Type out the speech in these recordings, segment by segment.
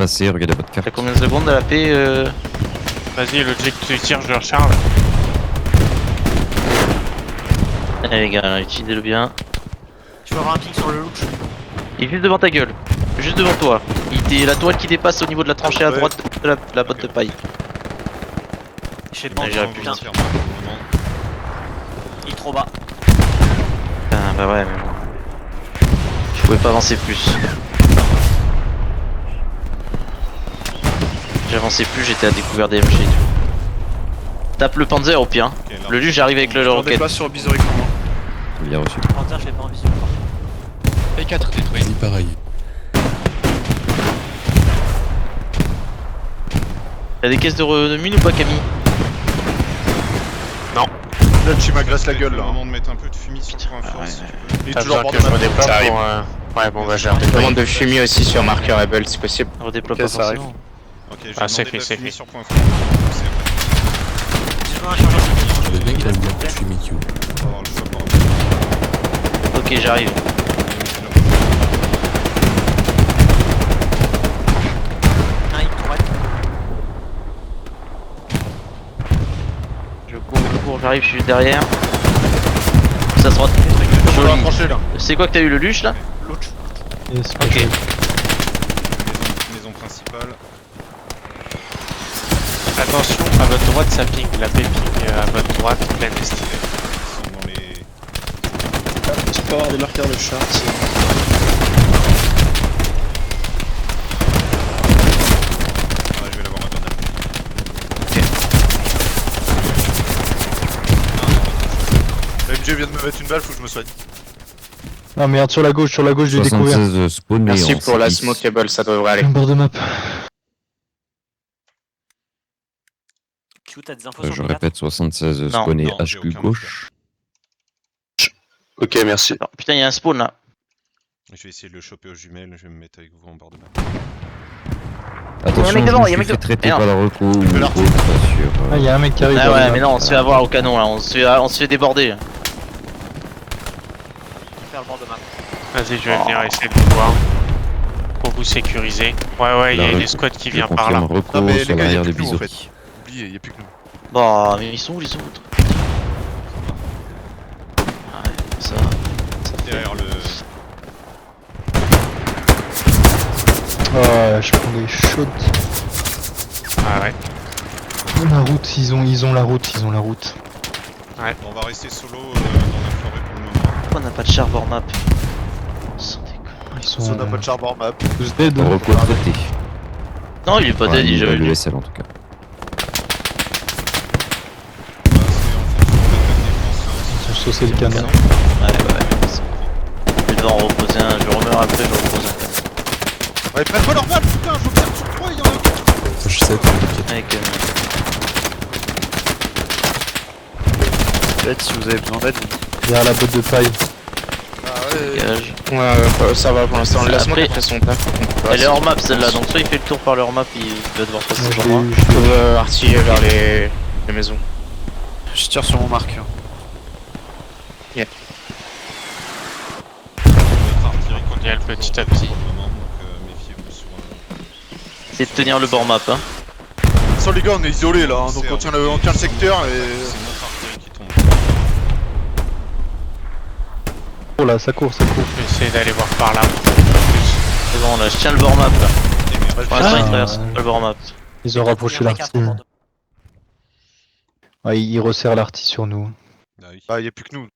passer, regardez votre T'as carte. combien de secondes à la paix Vas-y, le jet que tu tires, je le recharge. Allez les gars, utilisez-le bien. Tu vas avoir un ping sur le look. Il est juste devant ta gueule. Juste devant toi. Il est la toile qui dépasse au niveau de la tranchée à droite de la botte de paille. Je sais pas, Mais j'aurais pu putain, dire. il est trop bas. Ah bah ouais, mais bon. Je pouvais pas avancer plus. J'avançais plus, j'étais à découvert des MG et tout. Tape le Panzer au pire. Le luge j'arrive avec le On rocket. déplace sur Bizoric pour moi. Bien reçu. Panzer, je l'ai pas en vision. P4 détruit. Vas-y, pareil. T'as des caisses de mine ou pas, Camille? Là, tu m'agresses la gueule Le là. moment de mettre un peu de fumis sur le point fort. ouais. si tu peux. Il est T'as toujours besoin bord que de je me ma déplace Ça pour... Ouais, bon bah j'ai un Demande de fumier aussi sur marqueur Rebel si possible. On redéploie Ok, pas ça arrive. forcément. Ok, je vais Ah, c'est demander fait, de la c'est fumis fait. sur point fort. J'ai pas un chargeur de Je veux bien qu'il aille bien pour fumer Q. On va avoir le choix par rapport Ok, j'arrive. un hit pour être. Je cours, j'arrive, je suis derrière. Ça sera On va joli. approcher là. C'est quoi que t'as eu le luche là? L'autre. Ok. maison principale. Attention, à votre droite ça ping, la paix ping à votre droite, pleine estive. Ils sont dans les... Tu peux avoir des marqueurs de chat. Ah, je vais l'avoir à Donald. La MG vient de me mettre une balle, faut que je me soigne. Non merde, sur la gauche du découvert. 76 spawné Merci en pour la service. smokable, ça devrait aller. Un bord de map. Q, t'as des infos sur Je le répète, 76 Non, spawné non, j'ai HQ aucun gauche. Ok, merci. Alors, putain, il y a un spawn là. Je vais essayer de le choper aux jumelles, je vais me mettre avec vous en bord de map. Attention, mec je devant, me il y a un suis mec fait devant. traiter Merde. par la reco ou peux autre sur... Ah, il y a un mec qui arrive. Ah dans ouais, le mais map. non, on se fait avoir au canon là. On se fait déborder. faire le bord de map. Vas-y, je vais venir essayer de vous voir. Pour vous sécuriser. Ouais, il y a une escouade qui Je vient par confirme là. reco Non, mais sur les gars, l'arrière y'a des plus que nous en biseaux. fait. Oubliez, y'a plus que nous. Bah, mais ils sont où les autres? Ouais, ça Derrière le... Ah, je prends des shots. Ah ouais. La route, ils ont la route. On va rester solo dans la forêt pour le moment. Pourquoi on n'a pas de char bord map? Sans déconner. Ils Ça sont n'a pas de charbon map. tous dead. Reco traité. Non, il est pas dead, il est jamais venu. l'USL en tout cas. On va rester en fonction Ils ont saucé le canon. Ouais. Je vais devoir en reposer un, je remeurs après, je repose un canon. Ouais, prête-moi leur balle, putain, j'observe sur 3, il y en a un. Je sais, t'inquiète. Avec, Peut-être si vous avez besoin d'aide. Derrière la botte de paille. Ah ouais. gage. Ouais, ça va pour l'instant. La smoke Après- après son taf. Elle est hors map celle-là, donc soit il fait le tour par leur map, il va devoir passer Moi, je par moi. l'ai eu. Je peux artiller vers les maisons. Je tire sur mon marqueur. Notre artillerie On y a le petit à petit. pour le moment, donc méfiez-vous sur... C'est de tenir le bord map, hein. Sans les gars, on est isolés là, hein, donc on tient le secteur et. C'est notre artillerie qui tombe. Oh là, ça court. Je vais essayer d'aller voir par là. C'est bon, là, je tiens le bord map là. Pour l'instant, Ah. il traverse pas le bord map. Ils ont rapproché l'arty. Ouais, ils resserrent l'arty sur nous. Ah oui. Bah, y'a plus que nous,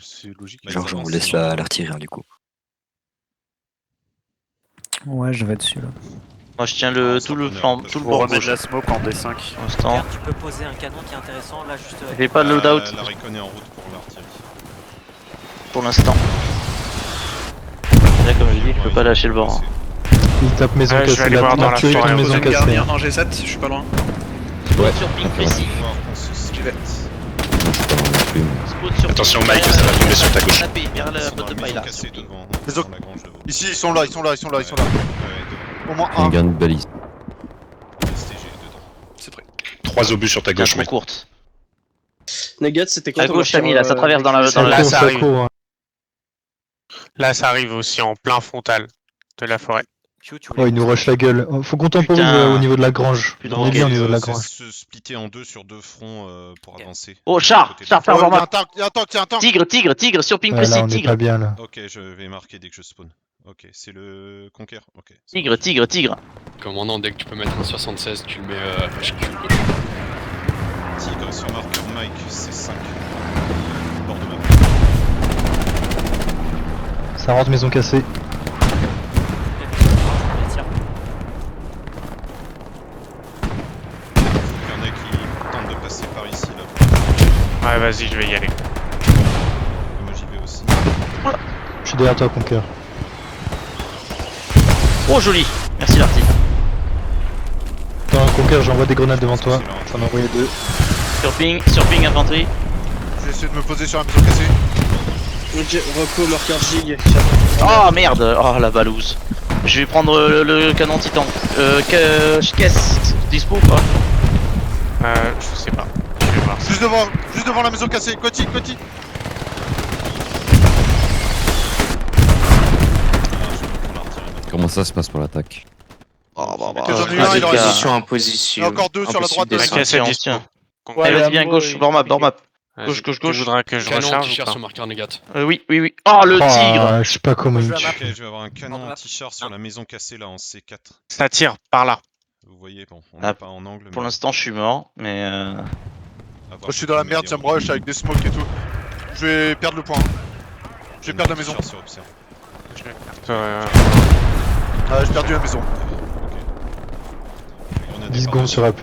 c'est logique. Bah, Genre, ils on avancent, laisse ils avancent. l'artillerie du coup. Ouais, je vais dessus là. Moi, je tiens Ah, tout le ça flanc, peut tout le être- bord remettre gauche la smoke en D5. pour l'instant. Regarde, tu peux poser un canon qui est intéressant là juste. J'ai pas de loadout La recon est en route pour l'artillerie. pour l'instant. Là, comme je dis, je peux pas lâcher le bord. hein. Ils tapent maison Ouais, je vais cassée. aller voir dans la L'artillerie forêt. de maison cassée. en G7, je suis pas loin. Ouais. Sur ping précis. On se skillet. Spawn sur Attention, ping. Mike, ça va tomber sur ta gauche. Tapez derrière la Ils sont botte de dans la paille là. maison cassée devant, Les dans autres. la grange de veau. Ici, ils sont là. Ouais, devant. Au moins Un un. gain de balise. STG dedans. C'est prêt. 3 obus sur ta Bien gauche, trop mec. courte. Negat, c'était À gauche, Camille, là, ça traverse dans la. Ça Là, court, ça ça arrive. court. Là, ça arrive aussi en plein frontal de la forêt. Piu, tu voulais Oh, il nous rush la gueule. Oh, faut qu'on temporise Putain. au niveau de la grange. Plus de On est bien au niveau de la c'est grange. se splitter en deux sur deux fronts pour Ok. avancer. Oh, char, Côté de- char, Oh, char, y'a un warm-up. tank, y'a un tank, y'a un tank. Tigre, sur ping Ouais, là, précis, on est tigre. pas bien là. Ok, je vais marquer dès que je spawn. Ok, c'est le Conquer. Ok. ça Tigre, marche. tigre, tigre. Commandant, dès que tu peux mettre un 76, tu le mets HQ. Tigre sur marqueur Mike, c'est 5. Bord de map. Ça rentre maison cassée. Il y en a qui tentent de passer par ici là. Ouais, vas-y, je vais y aller. Et moi j'y vais aussi. Je suis derrière toi, Conquer. Oh, joli. Merci, l'arty. Attends, Conquer, j'envoie des grenades devant toi. C'est J'en ai envoyé 2. Sur ping, infanterie. Je vais essayer de me poser sur la maison cassée. Ok, reco, marqueur Gig. Oh merde, oh la balouse. Je vais prendre le canon titan. Caisse, dispo ou pas? Je sais pas. Je vais voir ça. Juste devant la maison cassée. Coty. Ah, je vais prendre l'artillerie. Comment ça se passe pour l'attaque? Oh bah Que j'en ai eu un, les il en gars. reste Position, Il y imposition. a encore 2 sur la droite de La la Tiens, caisse est tiens, dispo. tiens. Conquer. Allez, vas-y, viens, gauche, warm-up. Gauche. Tu voudras que je Canon recharge ou anti-char pas? sur marqueur négat. Oui. Oh, le tigre. Je sais pas comment il me Je tue. vais Ok, je vais avoir un canon Bord de map. anti-char sur la maison cassée là en C4. Ça tire par là. Vous voyez, bon, on Ah, n'est pas en angle. Pour mais l'instant, je suis mort, mais à voir Moi je suis dans la si merde, on ça me met des rush avec des smokes et tout. Je vais perdre le point. Je vais perdre la maison. anti-char sur Observe. J'ai perdu la maison. On a 10 des secondes sur AP.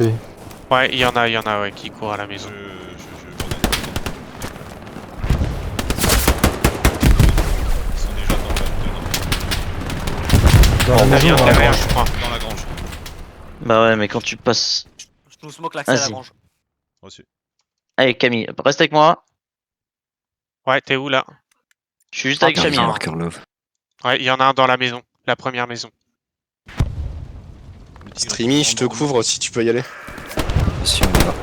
Ouais, il y en a ouais, qui courent à la maison. Ils sont déjà Dans la Il y maison, en a dans la derrière, grange. je crois. dans la grange. bah ouais, mais quand tu passes. Je nous smoke l'accès à la Vas-y. grange. Reçu. Allez, Camille, reste avec moi. Ouais, t'es où là? Je suis juste avec Chami. hein. Marqueur love. Ouais, il y en a un dans la maison. La première maison. Le tigre Streamy, est je te en bord de couvre si tu peux y aller. Si on y va.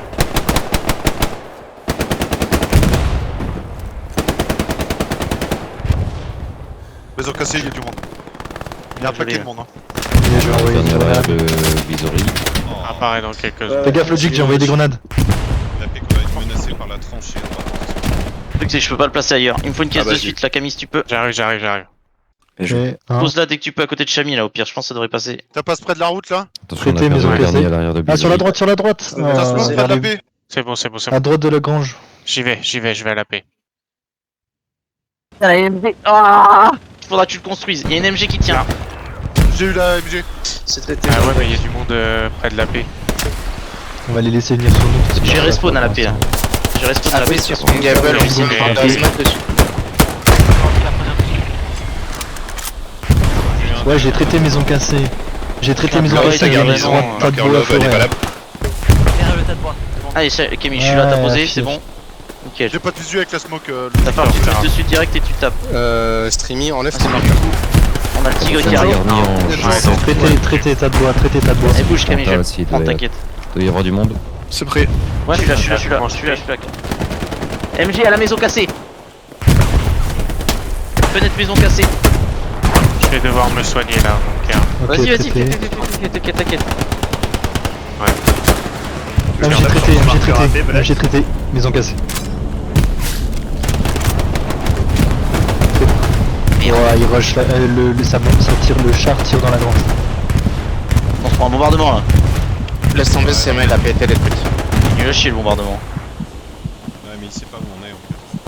Maison cassée, il y a du monde. Il y a un paquet de monde. Hein. Et je vais envoyer une Dernière grenade. de Visory. map. Oh, Apparaît dans quelques Ouais. secondes. Fais gaffe, Logic, j'ai envoyé des grenades. La PEC va être menacée par la tranchée à droite. Le truc, c'est que je peux pas le placer ailleurs. Il me faut une caisse Ah bah, de suite, la Camille, si tu peux. J'arrive. Et je... Et un. Pose-la dès que tu peux à côté de Chami, là, au pire. Je pense que ça devrait passer. T'as pas près de la route là Attention, on a Traité, perdu maison le dernier cassée. à l'arrière de Ah, sur la Visory. droite, sur la droite. T'as smoke près vers de la les- baie. C'est bon, c'est À bon. droite de la grange. J'y vais, je vais à la paix. Ah, faudra que tu le construises. Il y a une MG qui tient. J'ai eu la MG. C'est traité. Ah ouais, mais il y a du monde près de la paix. On va les laisser venir sur nous. parce que J'ai ça va respawn pas à la pour paix. l'instant. J'ai respawn à la paix. de toute façon. Gable, on Ici, couvre mais- un hazmat dessus. Ouais, j'ai traité maison cassée. J'ai traité maison Ah ouais, cassée. t'as Il y a une raison, droite, tas de Marqueur bois à love, elle est forêt. valable. Derrière le tas de bois. devant nous. Allez, Camille, je suis là, t'as Ouais, posé, fief. c'est bon. Nickel. J'ai pas de visu avec la smoke. T'as fait un petit push dessus direct et tu tapes. Streamy, enlève Ah, tes c'est marqueurs. On a le tigre qui On a arrive. remis en Ouais, G100. Traité, tas de bois, traité, tas de bois. Et bouge, Camille, Panta je aussi, prends, il doit y t'inquiète. doit y avoir du monde. C'est prêt. Ouais, je suis là. MG à la maison cassée. Fenêtre maison cassée. Je vais devoir me soigner là. Ok. Ok, Vas-y, traité. t'inquiète. Ah, j'ai traité. Maison cassée. Ouais, il rush ça tire, le char tire dans la grange. On se prend un bombardement là. Laisse tomber, c'est mal, la paix était détruite. Il est nul à chier le bombardement. Ouais, mais il sait pas où on est en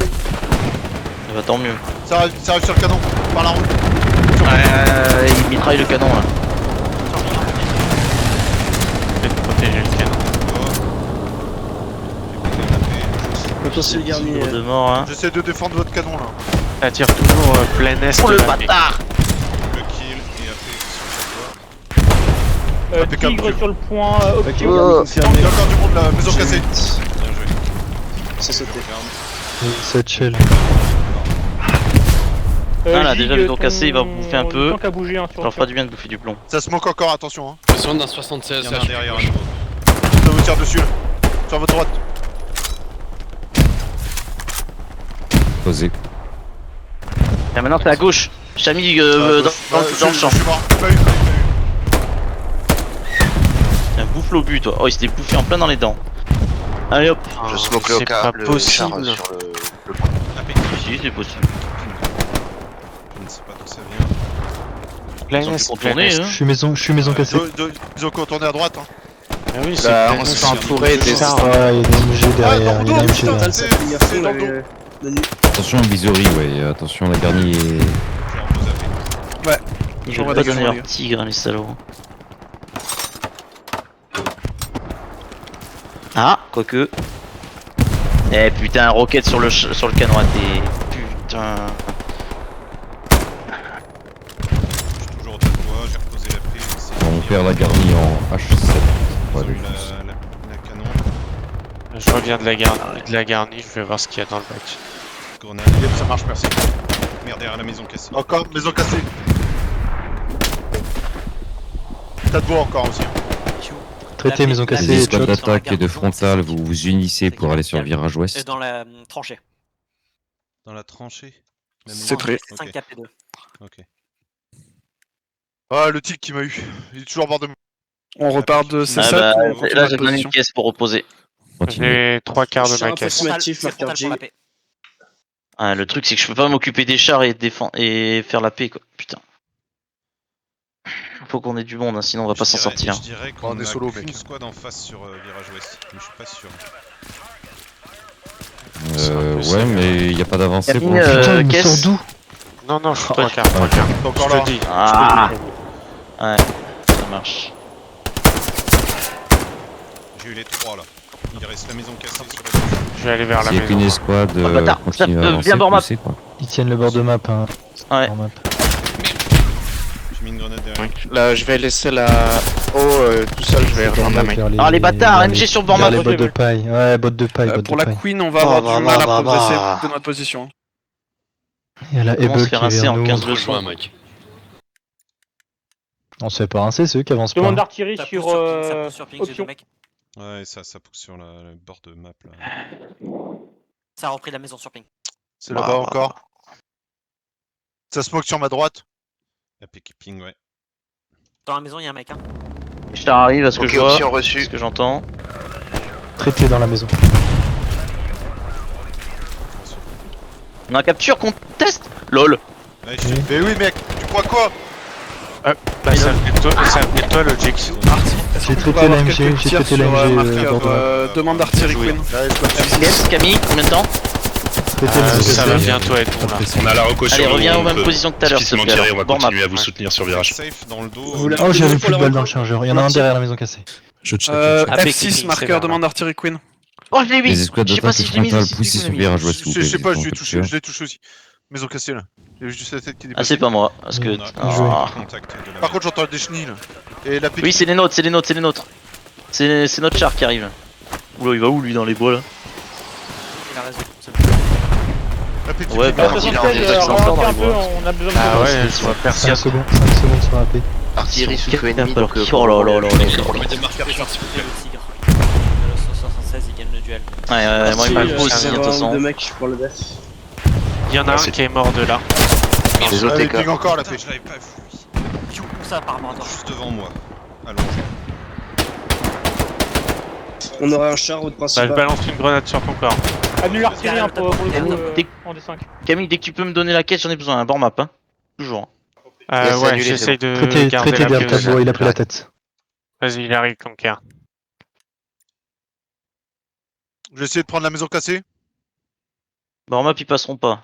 fait. Eh bah tant mieux. Ça arrive sur le canon. Par la route. Il mitraille le canon là. Je vais te protéger le canon. Écoutez, la paix. Potentiel garni. Tigre de mort hein. J'essaie de défendre votre canon là. Ça tire toujours plein est Oh de le la paix. bâtard. Le kill et après sur chaque Impeccable. Tigre sur le point Ok, optique. Il y a encore du monde là. Maison cassée. Bien joué. C'est sauté. Cette shell. Ah là, déjà, le dos cassé, il va bouffer un peu. Tant qu'à bouger, hein, Ça sur leur fera du bien de bouffer du plomb. Ça smoke encore, attention. Hein. Besoin d'un 76 Il y en a un derrière à nouveau. Ça vous tire dessus là. Sur votre droite. Posé. Et maintenant c'est à gauche. Chami Ah, dans gauche. le champ. Je suis mort. J'ai pas eu. bouffe l'obus toi. Oh il s'était bouffé en plein dans les dents. Allez hop. Je smoke le C'est pas char possible. sur le... Si c'est possible. Je ne sais pas d'où ça vient. Ils ont pu contourner hein. Je suis maison cassée. Ils ont contourné à droite. Hein. Ah oui, Bah, on se fait entourer des... Ah, il y a des MG derrière, il y a des MG putain, derrière. Ça finit à fond, dans le là, la nuit. Attention visory, ouais, attention la garnie est... Genre vous avez. Ils On veulent va pas dégager, donner les leur tigre les salauds. Ah, quoique. Eh putain, roquette sur le canon raté. Putain. Je suis toujours au tas de bois, j'ai reposé la prise. On perd la garnie en H7. Ils Ouais, ont eu je pense. la canon, Je reviens de la garnie, je vais voir ce qu'il y a dans le bac. grenade. Yep, ça marche, merci. Merde, derrière la maison cassée. Encore, maison cassée. T'as de bois encore aussi. Traité, maison Les cassée, escouades chop. d'attaque et de frontale, vous vous unissez pour aller sur le virage Et ouest. dans la tranchée. Dans la tranchée. C'est prêt. 5 Ok. KP2. Ok. Ah, le tic qui m'a eu. Il est toujours au bord de moi. On repart de Ah C7. bah, on retourne là à j'ai donné position. une pièce pour reposer. Continuez. J'ai 3 quarts de Char ma caisse. approximatif, C'est marqueur frontal pour la J. paix. Ah, le truc c'est que je peux pas m'occuper des chars et et faire la paix quoi. Putain. Faut qu'on ait du monde hein, sinon on va pas s'en sortir. Je dirais On qu'on est a solo, qu'une mec. squad en face sur virage ouest, mais je suis pas sûr. Ouais, mais il n'y a pas d'avancée pour Camille, l'instant. Putain, il me caisse. sort d'où? Non, non, je suis 3 quarts, 3 quarts. T'es encore Je là. te dis. Ah. Ouais, ça marche. J'ai eu les 3 là. Il reste la maison cassée sur la gauche. Je vais aller vers la S'il n'y a qu'une maison. escouade, Oh, bâtard, continue ça- à avancer, viens, Borma. poussez, quoi. Ils tiennent le bord de map, hein. Ouais. Bord map. J'ai mis une grenade derrière. Là, je vais laisser la... tout seul, je vais rejoindre la main. Ah les bâtards, MG sur bord map. Les bottes de paille, ouais, bottes de paille, bottes Pour de la paille. Queen, on va avoir bah, du mal à bah, progresser bah. de notre position. Il y a la Comment se Able faire qui est rincer vers en nous. 15 Je rejoins, mec. On se fait pas rincer, c'est eux qui avancent pas. Demande hein. d'artillerie Ça pousse sur sur ping, ça pousse sur ping, j'ai option. deux mecs. Ouais, ça pousse sur le bord de map là. Ça a repris la maison sur ping. C'est là-bas encore. Ça smoke sur ma droite. La ping, ouais. Dans la maison, il y a un mec. Hein. Char arrive à ce que Ok, je vois, option à reçue. ce que j'entends. Traité dans la maison. On a un capture qu'on teste. LOL. Là, je suis Mais oui, mec, tu crois quoi? Bah, ça fait toi le Jix. J'ai traité la MG, j'ai traité la MG bord de map. Demande d'artillerie Queen. Yes, Camille, combien de temps? Traité maison Ça va cassée. bientôt être bon là. On a la reco sur Allez, nous, reviens aux on mêmes peut positions que tout à l'heure, s'il te difficilement plaît. tirer, on va Bord map. continuer à vous soutenir sur virage. safe dans le dos. Vous voulez- Oh, j'avais Pour plus de la balles dans le reco- chargeur. Il y en a un derrière la maison cassée. Je check. F6, marqueur, demande d'artillerie Queen. Oh, je l'ai mis. Les escouades Je sais pas d'attaque si et je l'ai mis. frontale si poussez je sur l'ai le mis. virage ouest. s'il vous Je plaît, sais pas, je ils l'ai sont touché, tués. je l'ai touché aussi. Maison cassée là. Il y avait juste la tête qui Ah, dépassait. c'est pas moi. Parce que. On a joué. Ah. contact de la Par contre, j'entends des chenilles là. Et la Oui, c'est les nôtres, c'est les nôtres, c'est les nôtres. C'est notre char qui arrive. Oula, il va où lui dans les bois là? Il a raison. c'est bon. la petite Ouais, bah, Attention, il a Fred, envie de s'en remonte dans un les peu, bois. on a besoin de Ah vous. ouais, je vois 5 personne. secondes, 5 secondes sur AP. Artillerie sous feu ennemi, alors donc... oh là là là là. Le tigre. Le tigre. 176, il gagne le duel. Ouais, moi il m'a Si, aussi, ça de toute va, façon. deux mecs pour le death. Il y en a un qui est mort de là. Les Ah, OTK. il ping encore la Putain, paix. je l'avais pas vu. Où ça apparemment attends. Juste devant moi. Allongé. On aurait un char au Bah, je principal. balance une grenade sur ton corps. Annule l'artillerie hein, pour le coup Dès- en D5. Camille, dès que tu peux me donner la quête, j'en ai besoin. Un bord map, hein. Toujours. Laisse Ouais, annuler, j'essaye de Traité, garder traité la derrière pause. tableau, il a pris la tête. Vas-y, il arrive, Conquer. Je vais essayer de prendre la maison cassée. Bord map, ils passeront pas.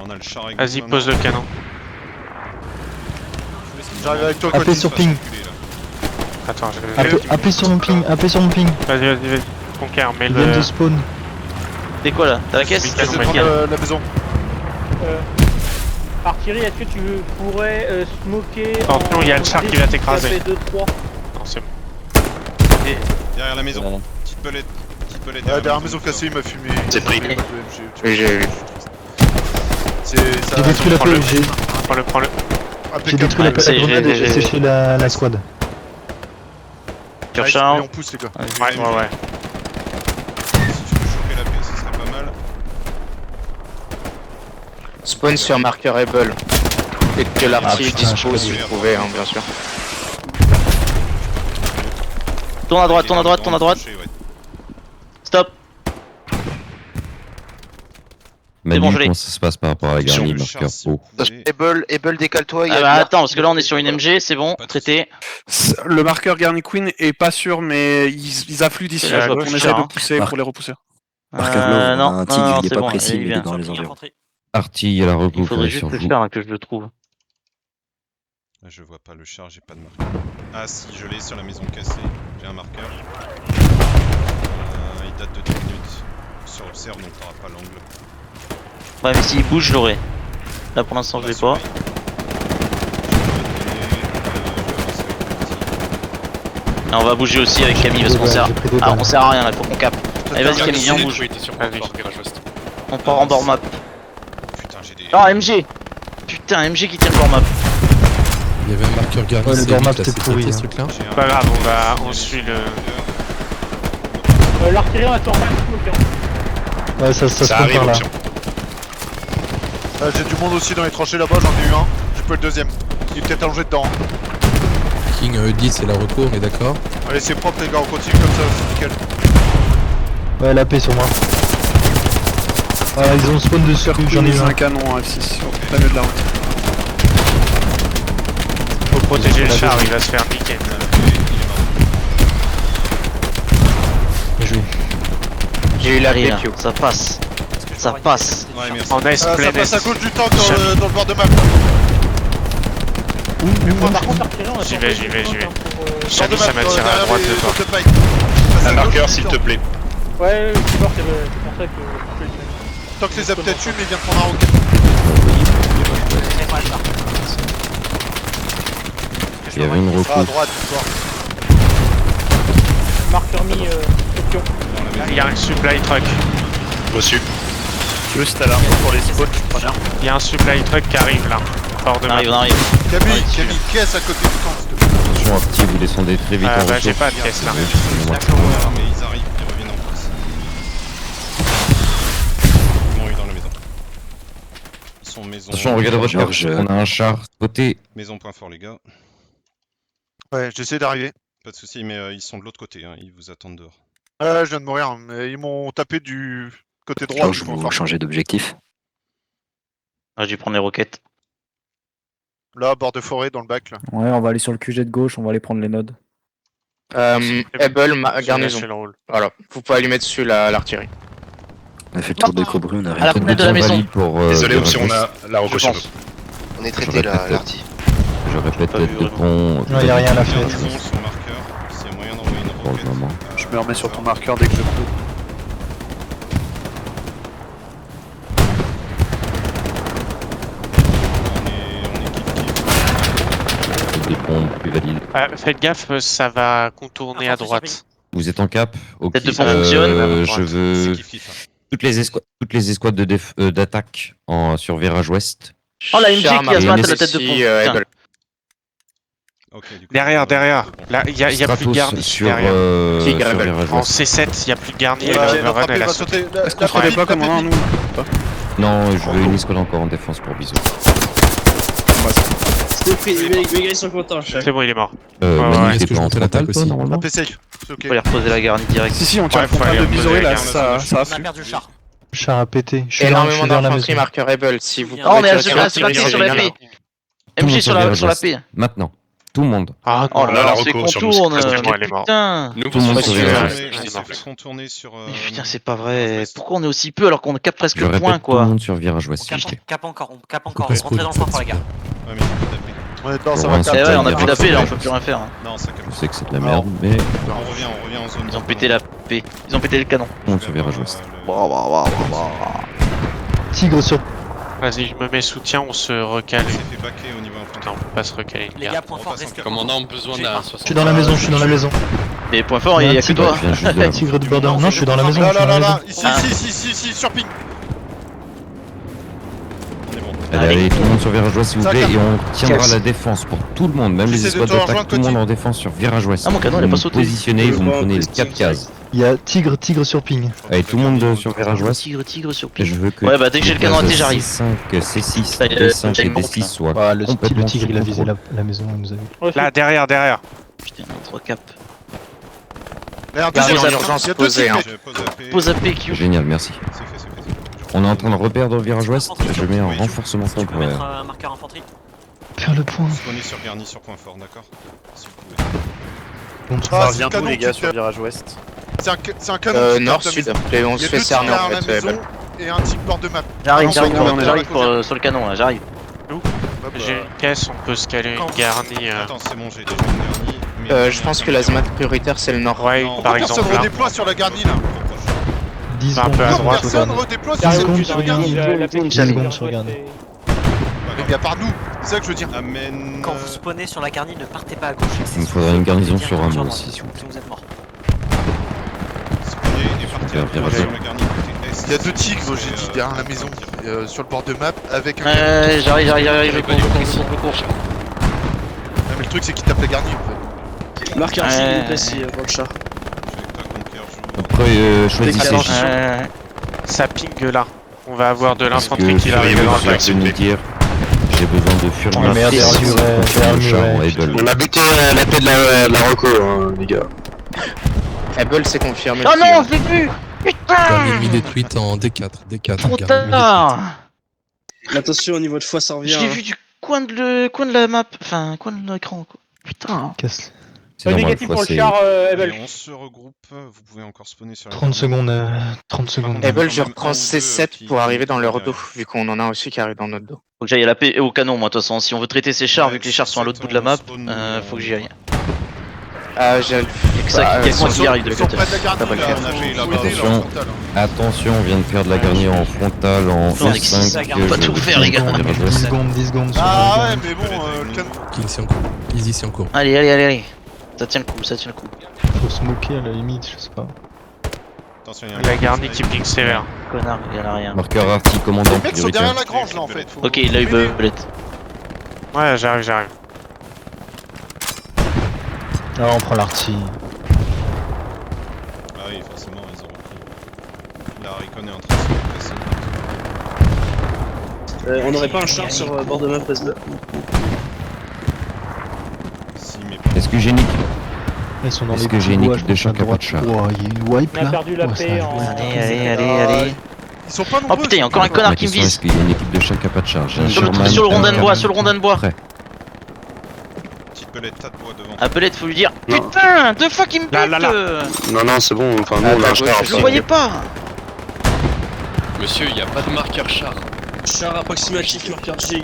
On a le char avec Vas-y, nous, pose le canon. J'arrive avec toi, AP Cody. sur ping. Attends, je vais... AP sur mon ping, AP sur mon ping. Vas-y. Conquer, mets Ils viennent le... de spawn. T'es quoi là? T'as la caisse? Celui qui a J'essaie de le prendre la maison. Artillerie, est-ce que tu pourrais smoker Attention, il y a le char qui va t'écraser. 2, 3. Non, c'est bon. Derrière la maison. Petite belette. Ouais, derrière la maison cassée, il m'a fumé. C'est pris. Oui, j'ai vu. C'est ça. J'ai détruit la prends-le. j'ai Prends-le. j'ai détruit la c'est- grenade et j'ai- j'ai séché la squad. Sur char. On pousse les gars. Ouais. Si tu veux choper la paix, ce serait pas mal. Spawn sur marqueur Able. Dès que l'artillerie putain, dispose, je vous le trouvez, hein, bien sûr. Tourne à droite, tourne à droite, tourne à droite. Stop. Manu, bon, je l'ai. comment ça se passe par rapport à la garnie marqueur haut? Able, décale-toi. Ah bah attends, parce que là on est sur une MG, c'est bon, traité. Le marqueur Garni Queen est pas sûr, mais ils affluent d'ici. C'est la gauche, On essaie de hein. pousser pour les repousser. Non, c'est bon, il vient. Artille à la Il repousse faudrait sur juste le vous. faire, hein, que je le trouve. Je vois pas le char, j'ai pas de marqueur. Ah si, je l'ai sur la maison cassée. J'ai un marqueur. Il date de 10 minutes. Sur observe, donc t'auras pas l'angle. Ouais, mais s'il bouge, je l'aurai. Là pour l'instant, je l'ai pas. Ah, on va bouger aussi avec Camille parce qu'on sert. Ah, on sert à rien là, faut qu'on capte. Allez, vas-y, Camille, viens, on bouge. On part en bord map. Putain, j'ai des. Non, MG. Putain, MG qui tient le bord map. Il y avait un marqueur garni. Ouais, le c'est dormant, vite, là, c'était c'est pourri, traité, hein. ce truc-là. Pas grave, on suit le. L'artillerie, on attend pas le smoke. Ouais, ça se Ça arrive, prépare là. option. J'ai du monde aussi dans les tranchées là-bas, j'en ai eu un. J'ai pas le deuxième. Il est peut-être allongé dedans. King 10, c'est la reco, on est d'accord. Allez, c'est propre les gars, on continue comme ça, c'est nickel. Ouais, la paix sur moi. Ah, ils ont spawn dessus, j'en ai eu un un. canon en F6 sur la milieu de la route. Faut protéger le char, il va se faire niquer. Bien joué. J'ai eu la Allez, là, PQ. ça passe. Ça passe. Ouais, merci. En est, Ça plein passe à est. gauche du tank dans le bord de map. Par contre, l'artillerie, on attend J'y pas vais, le j'y vais, smoke, j'y vais. hein, pour, Chami, ça m'a tiré à droite de toi. Un marqueur, s'il te plaît. Ouais, je suis mort, c'est pour ça que je fais le même. Tank les a peut-être eu, mais il vient de prendre un rocket. Il y avait une Ah, à repousse. droite, victoire. Marqueur mis option. Il y a un supply truck. Reçu. Juste à l'arme pour les spots, je crois. Il y a un supply truck qui arrive là. Hors de On map. arrive, on arrive. Camille, caisse à côté du tank, s'il te plaît. Attention, Artille, vous descendez très vite Ah en bah j'ai ressources. pas de caisse là. Oui, excusez-moi. Ouais, mais ils arrivent, ils reviennent en face. Ils m'ont eu dans la maison. Ils sont maison. Attention, regardez votre carte. On a un char côté. Maison point fort, les gars. Ouais, j'essaie d'arriver. Pas de soucis, mais ils sont de l'autre côté, hein. Ils vous attendent dehors. Je viens de mourir, mais ils m'ont tapé du côté droit. Je vous changer d'objectif. Ah, je vais prendre les roquettes. Là, bord de forêt, dans le bac, là. Ouais, on va aller sur le QG de gauche, on va aller prendre les nodes. Able, garnison. Lâché le rôle. Voilà, vous pouvez allumer dessus l'artillerie. On a fait le tour des cobrues, on a À la fenêtre de la maison. Désolé, option, on a la reco Je sur pense. On est traité, traité, là, l'artille. Je répète, Pas tête vu, de pont. Non, y a rien à la fenêtre. Son marqueur, s'il y a moyen d'envoyer une Pour le roquette. moment. Je me remets sur ton marqueur dès que je peux. On est Des ponts plus valides. Faites gaffe, ça va contourner à droite. Vous êtes en cap? Ok. Tête de pont fonctionne. Je veux C'est kiff-kiff, hein. toutes les escouades d'attaque sur virage ouest. Oh, la MG qui a se battre à la tête de pont. Putain. Able. Ok, du coup, Derrière. Là, il y a plus de Stratos garni sur, derrière. sur Rebelle. virage En ouest. C7, il y a plus de garni et Ouais, la notre overrun appel elle a va sauté. sauter. Est-ce qu'on ferait pas comme on a nous? Non, je veux une escouade encore en défense pour bisous. ils sont contents, chef. C'est bon, il est mort. Manu, ouais. t'es Est-ce que pas je en monte à l'attaque frontal, toi, aussi? normalement? AP safe, c'est ok. Faut aller reposer la garnie direct. Si, on tire Ouais, le faut frontal aller de reposer Bisoré la là, garde. ça On a afflue. perdu le char. Le char a pété. Je suis Énormément dans la d'infanterie maison. marqueur Able, si vous Oh, on est à pouvez la tirer sur la dessus, P. Tout le MG monde sur virage la ouest. P. Maintenant. Tout le monde. Ah Oh non, là là, là, la c'est reco sur contourne. le site. elle est morte. Putain. Nous, Tout le monde on sur se virage fait- ouest. On Elle est s'est morte. fait contourner sur. Putain, c'est pas vrai. Pourquoi on est aussi peu alors qu'on capte presque Je le point, répète, tout le quoi? monde sur virage ouest. On s'il te plaît. cap encore, on cap encore. pas Rentrez dans le fort pour les gars. Ouais, mais il faut taper. On est dedans, ça Bon, va ouais, Eh capter. ouais, on a Il plus y a d'AP là, pas on peut plus rien faire. Hein. Non, ça comme Je ça. sais que c'est de la merde, mais tout On revient en zone. Ils ont pété la P. Ils ont pété le canon. le monde sur virage ouest. Tigre sur. Vas-y, je me mets soutien, on se recale. On s'est fait baquer au niveau infantile. Non, on peut pas se recaler. Les gars, point fort, restez. Commandant, besoin d'un Je suis dans la maison, je suis dans la maison. Et point fort, il y a que toi. Je viens juste de la- Tigre du border. Non, je suis dans la maison. Là, je suis là, dans là, la là, maison. ici, sur ping. On est bon. Allez, tout le monde sur virage ouest, s'il vous Ça plaît, capte. et on tiendra la défense pour tout le monde, même les J'essaie de escouades te d'attaque, rejoindre, tout le monde Coty. en défense sur virage ouest. Ah, mon canon, il a Vous pas me sauté. positionnez, vous me prenez les 4 cases. Il y a Tigre sur ping. Allez, tout le monde sur virage ouest. Tigre sur Et pied. je veux que Ouais, bah, dès que j'ai le canon à thé, j'arrive. C5, C6, Ça y est, D5 j'ai et une bombe, D6 là. soient Ah, le complètement tigre, il a sous visé contrôle. la maison, il nous a vu. Ouais, Là, derrière. Putain, 3 caps. un Garni deuxième, en il y a urgence deux posé, types, hein. mec. Je pose AP. Pose AP, Q. Génial, merci. C'est fait, c'est fait. On est en train de reperdre le virage ouest. Je mets un Oui, renforcement Tu peux mettre temporaire. un marqueur infanterie. Faire le point. Spawnez sur Garni sur point fort, d'accord? Si vous pouvez. Bon, Ah, c'est un canon qui fait- virage ouest. c'est un canon qui Nord, tape ta sud. maison. Et on Il y se a fait deux cerner types en derrière fait. la maison et un type bord de map. J'arrive, J'arrive sur le canon là, j'arrive. Bah, J'ai une caisse, on peut se caler Quand une garnie. Attends, c'est bon, j'ai déjà une Garni. mais Je pense que la ZMAT prioritaire c'est le nord. Ouais, Non, par Personne exemple là. redéploie sur la garnie là. 10 Un secondes. peu à Non, droite. personne redéploie sur Garde cette compte putain de sur garnie. Garni. 10 secondes sur Garni. Mais à part nous, c'est ça que je veux dire. Amène. Quand vous spawnez sur la garnie, ne partez pas à gauche. Il me faudrait une garnison sur Rameau aussi, s'il vous plaît. Sinon vous êtes mort. Spawnez et partez à Super, droite bien sur la Garni côté est. Il y a deux tigres, j'ai dit, derrière la maison, sur le bord de map, avec un. J'arrive, je cours. Mais le truc, c'est qu'il tape la garnie en fait. Marqueur s'il vous plaît, si pour le chat. Après, choisissez. Ça ping là. On va avoir de Parce l'infanterie que qui arrive dans le sur me dire, j'ai besoin de fuir Oh, merde, derrière le muret, derrière le muret. On a buté la tête de la reco, les gars. Able c'est confirmé. Oh non, je l'ai vu. Garni ennemi Putain. détruite en D4. D4. Trop garni ennemi tard. Attention au niveau de foi, ça Je l'ai vu du coin de la map, enfin coin de l'écran quoi. Putain. Casse. C'est normal, Négatif pour le c'est- char, Ebel. Et on se regroupe, vous pouvez encore spawner sur la 30 Garni. secondes. 30 secondes. Able, je Même un reprends ou deux C7 qui- pour arriver dans leur derrière. dos, vu qu'on en a aussi qui arrive dans notre dos. Faut que j'aille à la paix et au canon moi de toute façon. Si on veut traiter ces chars, Ouais, vu que les chars sont à l'autre bout de la map, faut que j'y aille. J'ai Y'a que ça, y'a que moi qui arrive de Ils l'autre sont côté. près de la garnie Ça va le là, faire. faut On a fait là-bas. aider leur Attention. frontal, hein. Attention, on vient de faire de la garnie en frontale en On est six, E5. on va tout faire, les gars. 10 secondes, 10 secondes. sur Ah Garni. ouais, mais bon, le canon. King c'est en cours. Easy c'est en cours. Allez. Ça tient le coup, ça tient le coup. Faut smoker à la limite, je sais pas. Attention, il y a un La mec garnie qui qui ping sévère. Connard, il y en a rien. Marqueur arty, commandant Les mecs sont derrière prioritaire. la grange là en fait. Faut- Ok, il a eu faut aider. belette. Ouais, j'arrive. Ah, on prend l'arty. Ah oui, forcément, ils ont repris. La Recon est en train de se déplacer. On aurait pas un char sur bord de map SB. Si, mais pas. Est-ce que j'ai nick Ils sont dans Est-ce les que j'ai une couloirs, équipe de je pense, chars à droite. qui a pas de char Ouah, il y a eu wipe On a là. perdu la Ouais, paix ça- en. Allez. Ils sont pas Oh nombreux. putain, y'a encore un connard La qui me question, est-ce vise. qu'il y a une équipe de chars qui a pas de charge? J'ai un Sur le Sherman, rondin de un bois, Carl. sur le rondin de bois. Prêt. Petite belette, tas de bois devant. À belette, faut lui dire. Non. Putain, 2 fois qu'il me Là, là, là. bute. Non, c'est bon, enfin nous on l'a acheté Je le voyais pas. Monsieur, il n'y a pas de marqueur char. Char approximatif, marqueur G.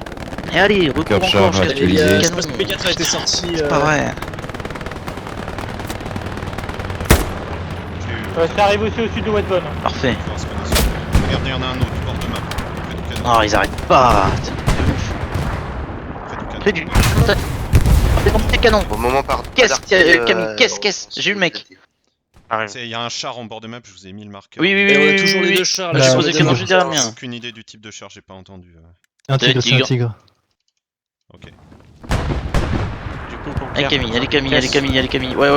Et allez, recours Marqueur char encore jusqu'à actualisé. le Espace canon. P4 a été sorti. C'est pas vrai. Ça arrive aussi au sud de Wetbone. Parfait. Faut se spawner sur- Regardez, il y en a un autre, bord de map. Près du canon. Oh, ils arrêtent pas. Près du canon. Près du. T'es dans tes canons. Au moment par. Caisse, Camille, caisse. J'ai eu le mec. Arrive. Il y a un char en bord de map, je vous ai mis le marqueur. Oui. chars. Bah, j'ai Là, posé le là, canon là. juste derrière le mien. Aucune idée du type de char, j'ai pas entendu. Un tigre, c'est un Tigre. tigre. Ok. Du coup, pour Allez Pierre, Camille. Ouais.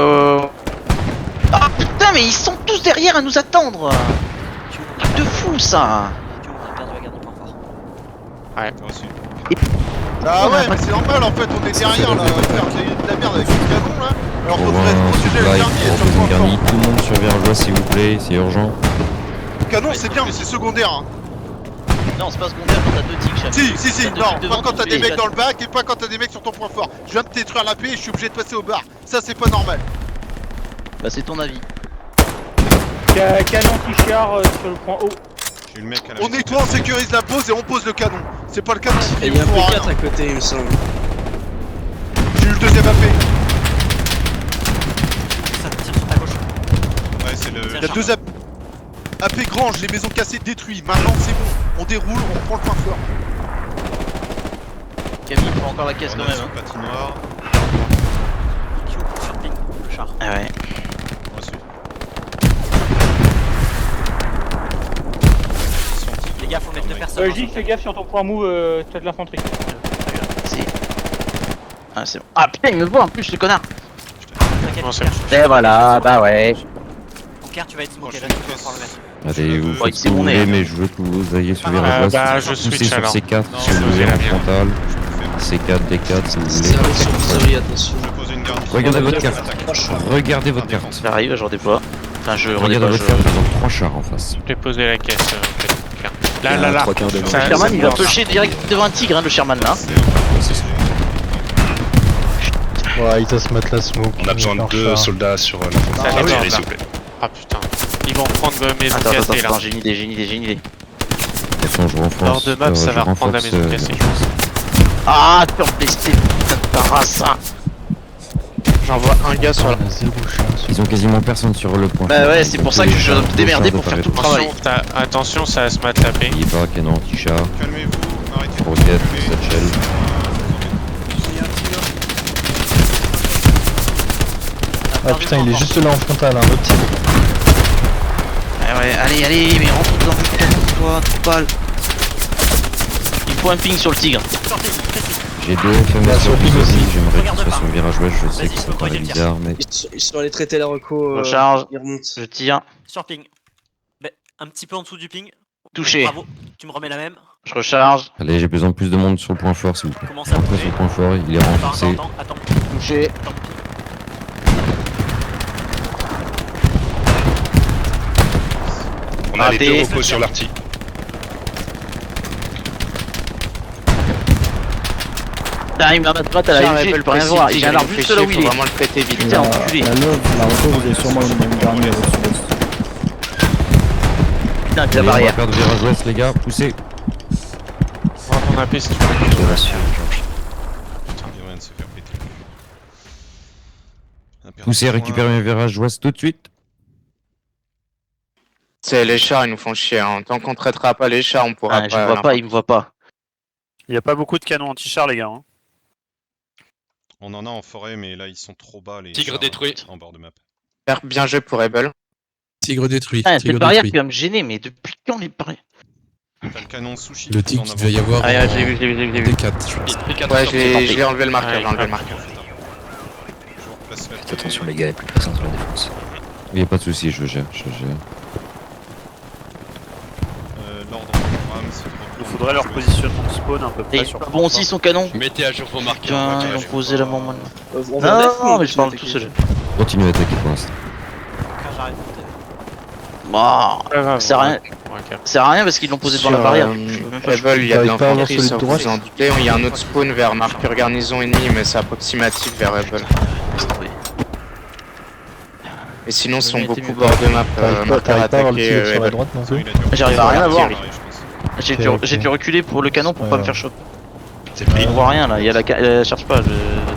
Ah putain, mais ils sont tous derrière à nous attendre. Truc de fou ça. On a perdu la garnie point fort. Toi aussi. Ah ouais, mais c'est normal en fait, on est derrière là, à faire de la merde avec le canon là. Alors qu'on Pour devrait un protéger le supply, dernier pour sur le une point garnie. fort. Tout le monde sur virage ouest, s'il vous plaît, c'est urgent. Le canon c'est bien, mais c'est secondaire. Hein. Non, c'est pas secondaire quand t'as 2 tics, chef. Si, T'as deux non, tics devant, pas quand tu t'as fais des les mecs dans le bac et pas quand t'as des mecs sur ton point fort. Je viens de détruire la paix et je suis obligé de passer au bar. Ça c'est pas normal. Bah, c'est ton avis. Canon qui char sur le point haut. J'ai eu le mec à la On maison. nettoie, on sécurise la pose et on pose le canon. C'est pas le canon qui me fout rien. à côté, il me semble. J'ai eu le deuxième AP. Ça tire sur ta gauche. Ouais, c'est le. Il y a deux AP grange, les maisons cassées détruites. Maintenant c'est bon, on déroule, on prend le point fort. Camille, il prend encore la caisse On quand a même. sur patinoire. Q sur ping, le char. Ah ouais. Reçu. Les gars, faut mettre 2 personnes. J, fais gaffe sur ton point mou, t'as de l'infanterie. Si. Ah, c'est bon. Ah putain, il me voit en plus, ce connard. Bon, c'est Et voilà, bah ouais. Conquer, tu vas être smoké là, Prochaine tu vas caisse. pouvoir le mettre. Allez, vous Ouais, faites c'est ce que vous bon, voulez, mais- mais je veux que vous ayez sur virage ouest. bah, je Poussez switch sur alors. C4, Non, si vous c'est voulez, la en mienne. frontal. Je peux faire. C4, D4, si vous voulez. attention. Je pose une Regardez votre carte. Regardez votre carte. J'arrive, je redéploie. Enfin, je Regardez redéploie. votre carte, ils ont 3 chars en face. Je vais poser la caisse. Là. Ça- Sherman, ça il va marche. pusher direct devant un tigre, hein, le Sherman là. Ouais, ils se mettre la smoke. On a besoin de 2 soldats sur la Ça frontière, déborde, s'il vous plaît. Ah putain. Ils vont reprendre maison Attends, cassée là. j'ai une idée. De toute façon, je renforce. Hors de map, ça je va reprendre la renforce, maison cassée. Ah, surplisté, putain de race. J'envoie un gars sur la. On a 0 chance. Ils ont quasiment personne sur le point. Bah ouais, c'est pour ça que je dois me démerder pour faire tout le travail. Attention, ça va se mettre taper. Il va, canon, anti-char, Calmez-vous, arrêtez de roquette, calmer. satchel. Ah putain, il est juste là en frontal, un autre tigre. Ouais, allez, mais rentre dedans, toi, toute balle. Il faut un ping sur le tigre. J'ai 2 FMS Bah, sur sur le Ping aussi. J'aimerais Regarde qu'il soit pas. son virage ouest, je sais Vas-y, que ça faut paraît corriger le bizarre, mais Ils sont allés traiter la reco. Recharge. Ils remontent. Je tire. Sur ping. Ben, un petit peu en dessous du ping. Touché. Bravo. Tu me remets la même. Je recharge. allez, j'ai besoin de plus de monde sur le point fort, s'il vous plaît. Commence à Après, bouger. sur le point fort, il est renforcé. Attends. Touché. On a les Raté. 2 repos sur l'arty. Ah, il me la met droite à la UG, je peux rien voir. Il a un arbre juste là où il est. Vraiment le péter vite. Putain, enculé. La reco, vous avez sûrement le même dernier au sud-est. Putain, avec Allez, la on va barrière. faire de virage ouest, les gars, poussez. On va prendre un P si tu veux. Il y a moyen de se faire péter. On a perdu Poussez, point. récupérez un virage ouest tout de suite. C'est les chars, ils nous font chier. Hein. Tant qu'on traitera pas les chars, on pourra Ah, je me vois pas, il me voit pas. Il y a pas beaucoup de canons anti-char, les gars. Hein. On en a en forêt, mais là ils sont trop bas les Tigre chars, détruit. en bord de map. Bien joué pour Rebel. Tigre détruit. Ah, Tigre cette barrière qui détruit. va me gêner, mais depuis quand les barrières. T'as le canon sushi. Le tigre qu'il devait y avoir Ah, ouais, en je l'ai vu. D4, je pense. Ouais, je l'ai enlevé le marqueur, j'ai enlevé le marqueur. Je vous replace la télé. Attention les gars, il n'y a plus personne sur la défense. Il n'y a pas de soucis, je gère. L'ordre du programme, c'est de Il reprendre faudrait leur le positionnement de spawn un peu Et près il sur. est pas bon aussi son canon. Mettez à jour vos marqueurs. Putain, ouais, ils ont je posé vois la pas. bombe. On va neuf, Non, ou mais je parle tout attaquer seul. Continuez à attaquer pour l'instant. J'arrive. Bah, ça sert à rien. Ça sert à rien parce qu'ils l'ont posé devant la barrière. Rebel, il y a de J'arrive pas à avoir l'infanterie, celui de ça droite. vous en doutez. Il y a un autre spawn vers marqueur garnison ennemi, mais c'est approximatif vers Rebel. Et sinon, ils sont beaucoup bord de map. Marqueur T'arrives pas à avoir le attaqué, tigre sur la Rebel. droite non plus. J'arrive à rien à voir. Ouais, je pense. J'ai dû reculer pour le canon pour pas me faire choper. C'est pris. On voit rien là, il y a la cherche pas. Là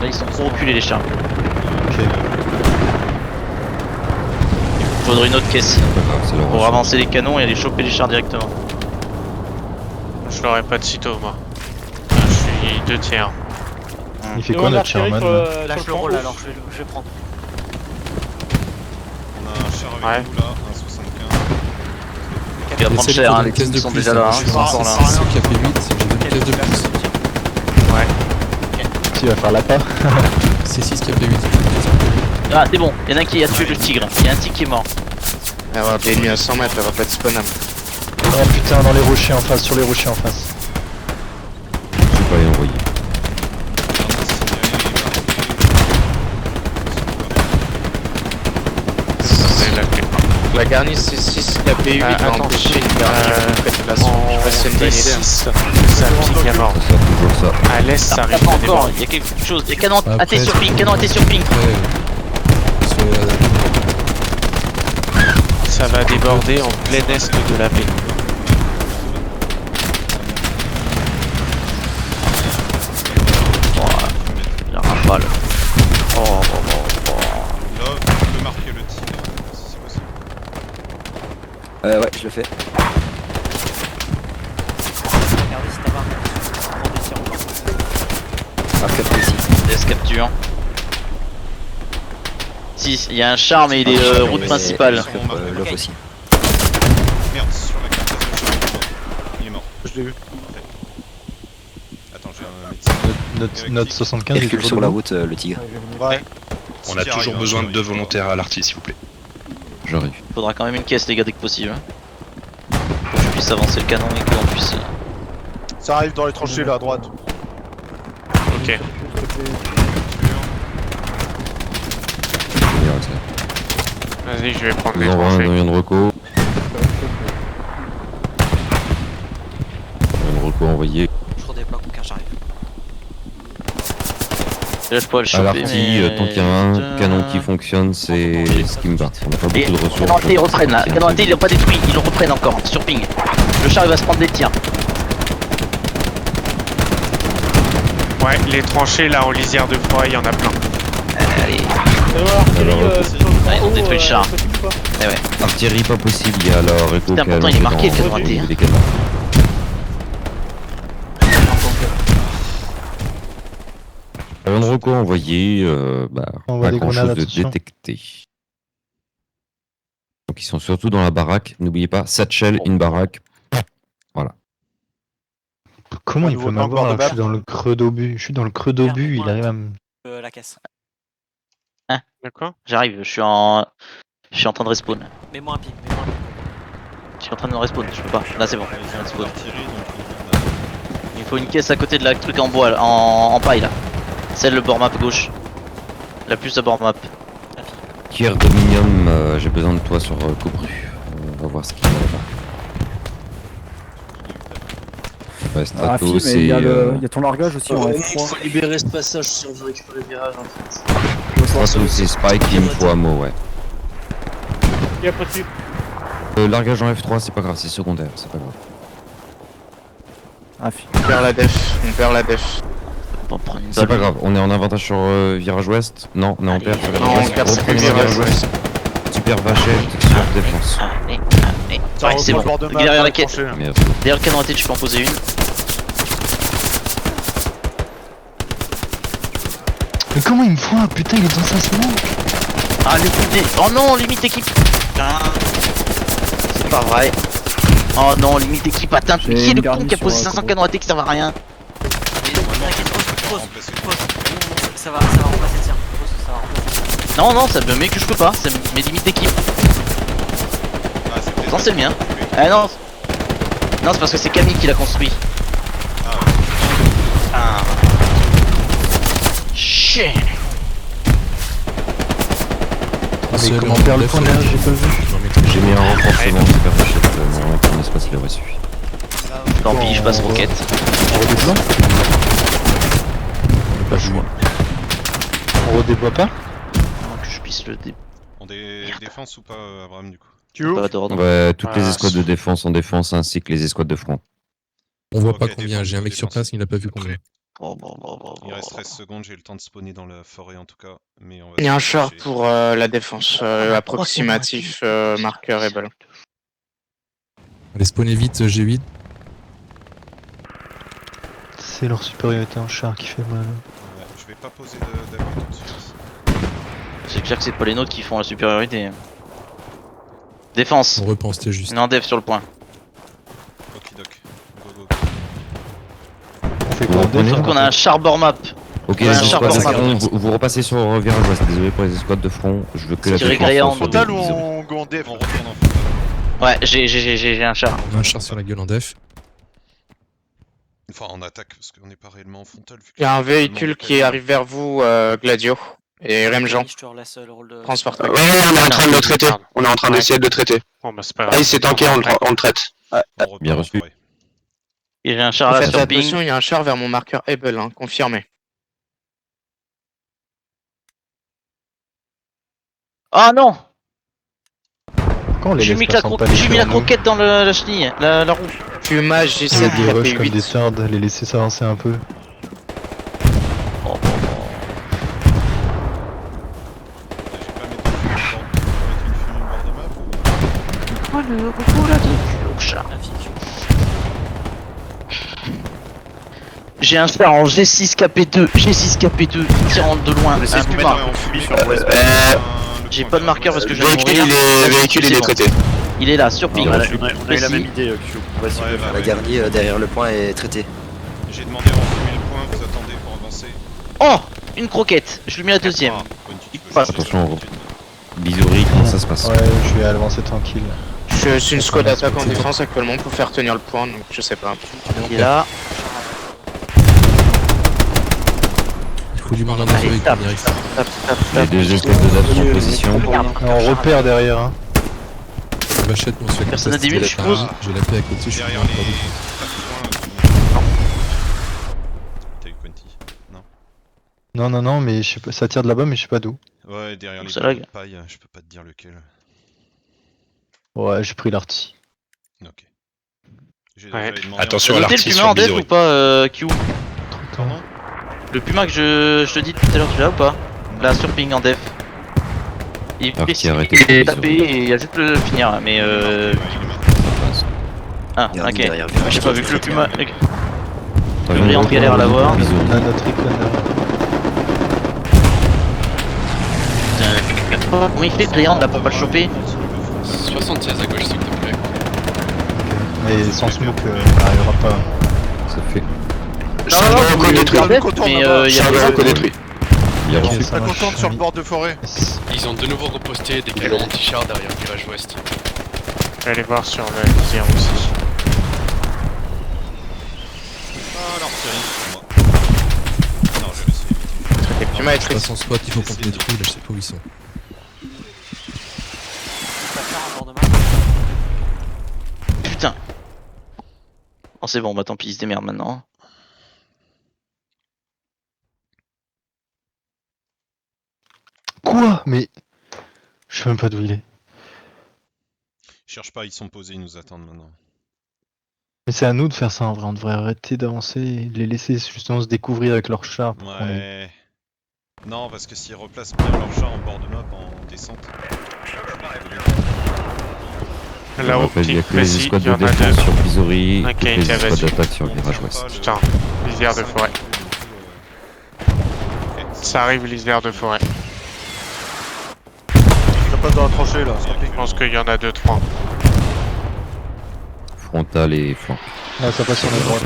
ils sont trop reculés les chars. Il faudrait une autre caisse C'est leur pour avancer les canons et aller choper les chars directement. Je l'aurais pas de sitôt, moi. Je suis 2 tiers. Il fait quoi notre Sherman là Lâche le rôle alors, je vais prendre. On a un char Ouais. avec nous là, un 75. Il va prendre Laissez-les cher, prendre hein, une les caisse types de sont plus. déjà là. Je Hein, suis ils sont en encore là. 6 qui a fait 8, j'ai une caisse de plus. Tu vas faire la part. C'est 6 qui a fait 8. Ah, c'est bon, il y en a un qui a tué le tigre. Il y a un tigre qui est mort. Il va y avoir des ennemis à 100 mètres, elle va pas être spawnable. Oh putain, dans les rochers en face, sur les rochers en face. Je vais pas les envoyer. La garnice c'est 6 KP8 va empêcher une garniture près de la son. Je sais pas si c'est une bonne idée. Ça pique à mort. Ça sert toujours ça. À l'est, ça arrive Pas à des encore, bords. il y a quelque chose. Il y a canon Après, AT sur ping, canon AT sur ping. Ça va déborder en plein est de la baie. Il a un balle. Oh, Là, tu peux marquer le tigre, si c'est possible. Ouais, je le fais. Regardez si t'as pas. Prends des tirs encore. Marqueur précis. Laisse capture. Si, il y a un char mais il est route principale. L'off aussi. Merde, sur la carte, il est mort. Je l'ai vu. Attends, j'ai un médecin. Notre 75 il Hercule est sur la route, le tigre. Ouais. On a toujours besoin de 2 volontaires à l'arty, s'il vous plaît. J'arrive. Faudra quand même une caisse les gars dès que possible. Hein. Pour que je puisse avancer le canon et que l'on puisse. Ça arrive dans les tranchées là à droite. Ok. Vas-y, je vais prendre Je les vous envoie un tranchées. avion de reco. Avion de reco envoyé. Je redéploie car j'arrive. Là, je pourrais le À choper. l'arty, mais... tant qu'il y a un canon qui fonctionne, c'est ce qui me va. On n'a pas Et beaucoup de ressources. canon AT, ils reprennent là. Canon AT, ils l'ont pas détruit, ils le reprennent encore, sur ping. Le char il va se prendre des tirs. Ouais, les tranchées là en lisière de froid, il y en a plein. Allez, Ils ont détruit le char. Eh ouais. Artillerie pas possible, il y a la reco Putain, qui a pourtant, il est marqué, lancé le dans- canon AT, hein. des canons. Avion de reco envoyé, Envoie pas des grand chose grenades, de attention. détecté. Donc ils sont surtout dans la baraque, n'oubliez pas, satchel, une baraque. Voilà. Comment Un il nouveau peut tank m'avoir bord là? de Je suis dans le creux d'obus. Je suis dans le creux d'obus, il arrive à me. La caisse. D'accord. J'arrive, je suis en train de respawn. Mets-moi un ping, mets-moi un ping. Je suis en train de respawn, je peux pas. Là c'est bon, Ils je ont respawn. l'artillerie, donc Il faut une caisse à côté de la truc en bois, là, en paille là. Celle le bord map gauche. La plus de bord map. Kier Dominium, j'ai besoin de toi sur Cobru. On va voir ce qu'il y a là-bas. Ouais, Stratos, c'est. y a ton largage aussi en Il F3. faut libérer ce passage si on veut récupérer le virage en fait. Stratos, c'est Spike, il me faut ammo, ouais. Y'a pas de suite. Largage en F3, c'est pas grave, c'est secondaire, c'est pas grave. On perd la def, on perd la def. On prend une C'est balle. pas grave, on est en avantage sur virage ouest. Non, on est en perte sur Non, virage on ouest. perd sur Reprenez virage ouest. Super vachette sur défense. Allez, allez. Ouais, c'est bon. Bord de map, Derrière la tranché, caisse. là. Merci. Derrière le canon AT, tu peux en poser une. Mais comment il me voit? Putain, il est dans sa smoke. Ah, le coup des. Oh non, limite équipe. Ah. C'est pas vrai. Oh non, limite équipe atteinte. Mais qui est le con qui a posé 500 canons AT qui servent à rien? Pose, remplacer. pose. Ça va remplacer, tiens. Pose, ça va remplacer. Non, non, ça me met que je peux pas. C'est mes limites d'équipe. Ah, c'est peut-être Non, c'est le mien. Oui. Ah non. Non, c'est parce que c'est Camille qui l'a construit. Ah, ouais. Ah. Shit. Mais comment perd le point d'air? J'ai pas vu. J'ai mis un renforcement super vachette. Normalement, ton espace il aurait suffi. Tant pis, je passe roquette. On redéploie? Pas le choix. On redéploie pas? Que je puisse le dé. On défense ou pas, Abraham, du coup? Pas d'ordre. Ouais, toutes les escouades de défense en défense ainsi que les escouades de front. On voit Ok, pas combien, défense, j'ai un mec sur défense. place, il a pas vu combien. Il reste 13 secondes, j'ai le temps de spawner dans la forêt en tout cas. Mais on va Il y a un se char dépêcher. pour la défense approximatif, marqueur et balle. Allez, spawnez vite, G8. C'est leur supériorité en char qui fait mal. Ouais, je vais pas poser d'avis tout de suite. C'est clair que c'est pas les nôtres qui font la supériorité. Défense. On repense, t'es juste. Non, def sur le point. Okidoc. Go go go. On fait Vous quoi? reprenez Sauf qu'on a un char bord map. Ok, Ouais, les un char escouades de bord front, map. vous repassez sur virage ouest. Désolé pour les escouades de front. Je veux que la Tirez défense grillé soit en sur Frontal des ou viseurs. on go en def? On retourne en frontal. Ouais, j'ai un char. On a un char sur la gueule en def. Enfin, en attaque, parce qu'on n'est pas réellement en frontal. Vu que Il y a un tout le monde véhicule est qui calé. arrive vers vous, Gladio. Et Remjean, Je te relaisse le rôle de. transporteur. Ouais, on est en train de le traiter. On est en train d'essayer de le traiter. Bon bah c'est pas Ah, il s'est tanké, on le traite. On repart Bien en reçu. forêt. Et j'ai un char là Faites sur ping. attention, il y a un char vers mon marqueur Able, hein, confirmé. Ah non! Quand les J'ai mis, laisse pas pas j'ai mis la croquette dans la chenille, la roue. Fumage Des G7 rushs comme des KP8. sardes, les laisser s'avancer un peu. Oh, oh, oh. J'ai pas mis de fumée bord de map. Le chat. J'ai un char en G6 KP2, G6 KP2, tirant de loin, un Vous Puma. mettre en fumée sur l'ouest. J'ai pas de marqueur parce que je Véhicule, il est traité. Il est là, sur ping. Bien Voilà. reçu. On a eu la même idée. La garnie derrière le point est traitée. J'ai demandé à refumer le point, vous attendez pour avancer. Oh! Une croquette, je lui mets la deuxième. Ah, bonne petite passe. chose. Attention, Bisouri, comment ça se passe? Ouais, je vais avancer tranquille. Je suis une squad d'attaque en défense actuellement pour faire tenir le point, donc je sais pas. Il est là. Il faut du monde en dessous avec tape, Phoenix. Les deux esclaves de date sont en position. On repère derrière, hein. Vachette, on se fait Personne n'a contester 10 000, la je suppose. parade. J'ai la paix à côté, je suis Derrière bien les... entendu. T'as eu Quenty? Non. Non, mais je sais pas, ça tire de là-bas, mais je sais pas d'où. Ouais, derrière les Ça blocs lag. de paille, je peux pas te dire lequel. Ouais, j'ai pris l'arty. Ok. Ouais. j'avais demandé Attention T'as à noté le l'artiste Puma sur en dev Bizori. ou pas, Q? Pardon? Le Puma que je te dis tout à l'heure, tu l'as ou pas? Là, sur ping en dev. Il Alors, qui a arrêté il est sur tapé Bizori. et il y a juste le finir là, mais Ouais, il est marqué. Ah, Garni ok. derrière, J'ai pas vu que le Puma. T'as Le vu, brillant on galère à l'avoir. Bizori. On a notre icône là. Comment il fait brillant là pour pas le choper? 76 à gauche s'il te plaît. Mais sans smoke, on n'arrivera pas. Ça fait. Non, Encore détruit. mais il y a Charbon encore détruit. Il y a Ok, Roger. ça Pas marche. contente sur le bord de forêt. Ils ont de nouveau reposté des canons anti-char derrière le virage ouest. Je vais aller voir sur le lisière aussi. Ah, l'artillerie, c'est pour moi. Non, je vais laisser. Les Puma est Je très passe en spot, il faut qu'on détruise, là je sais pas où ils sont. Ça part un bord de map. Putain. Oh, c'est bon, bah tant pis, il se démerde maintenant. Quoi? Mais. Je sais même pas d'où il est. Cherche pas, ils sont posés, ils nous attendent maintenant. Mais c'est à nous de faire ça en vrai, on devrait arrêter d'avancer et les laisser justement se découvrir avec leur char. Pour qu'on les- Ouais. Non, parce que s'ils replacent bien leur char en bord de map en descente. Je Là-haut, rappelle, il y a petit que les précis, escouades il y de en a défense deux. sur Bizori Ok, et que les t'as escouades battu. d'attaque sur le virage ouest. Putain, lisière de forêt. Ça arrive, lisière de forêt. Ça passe dans la tranchée là. Je pense qu'il y en a 2-3. Frontal et flanc. Ah, ça passe sur la droite.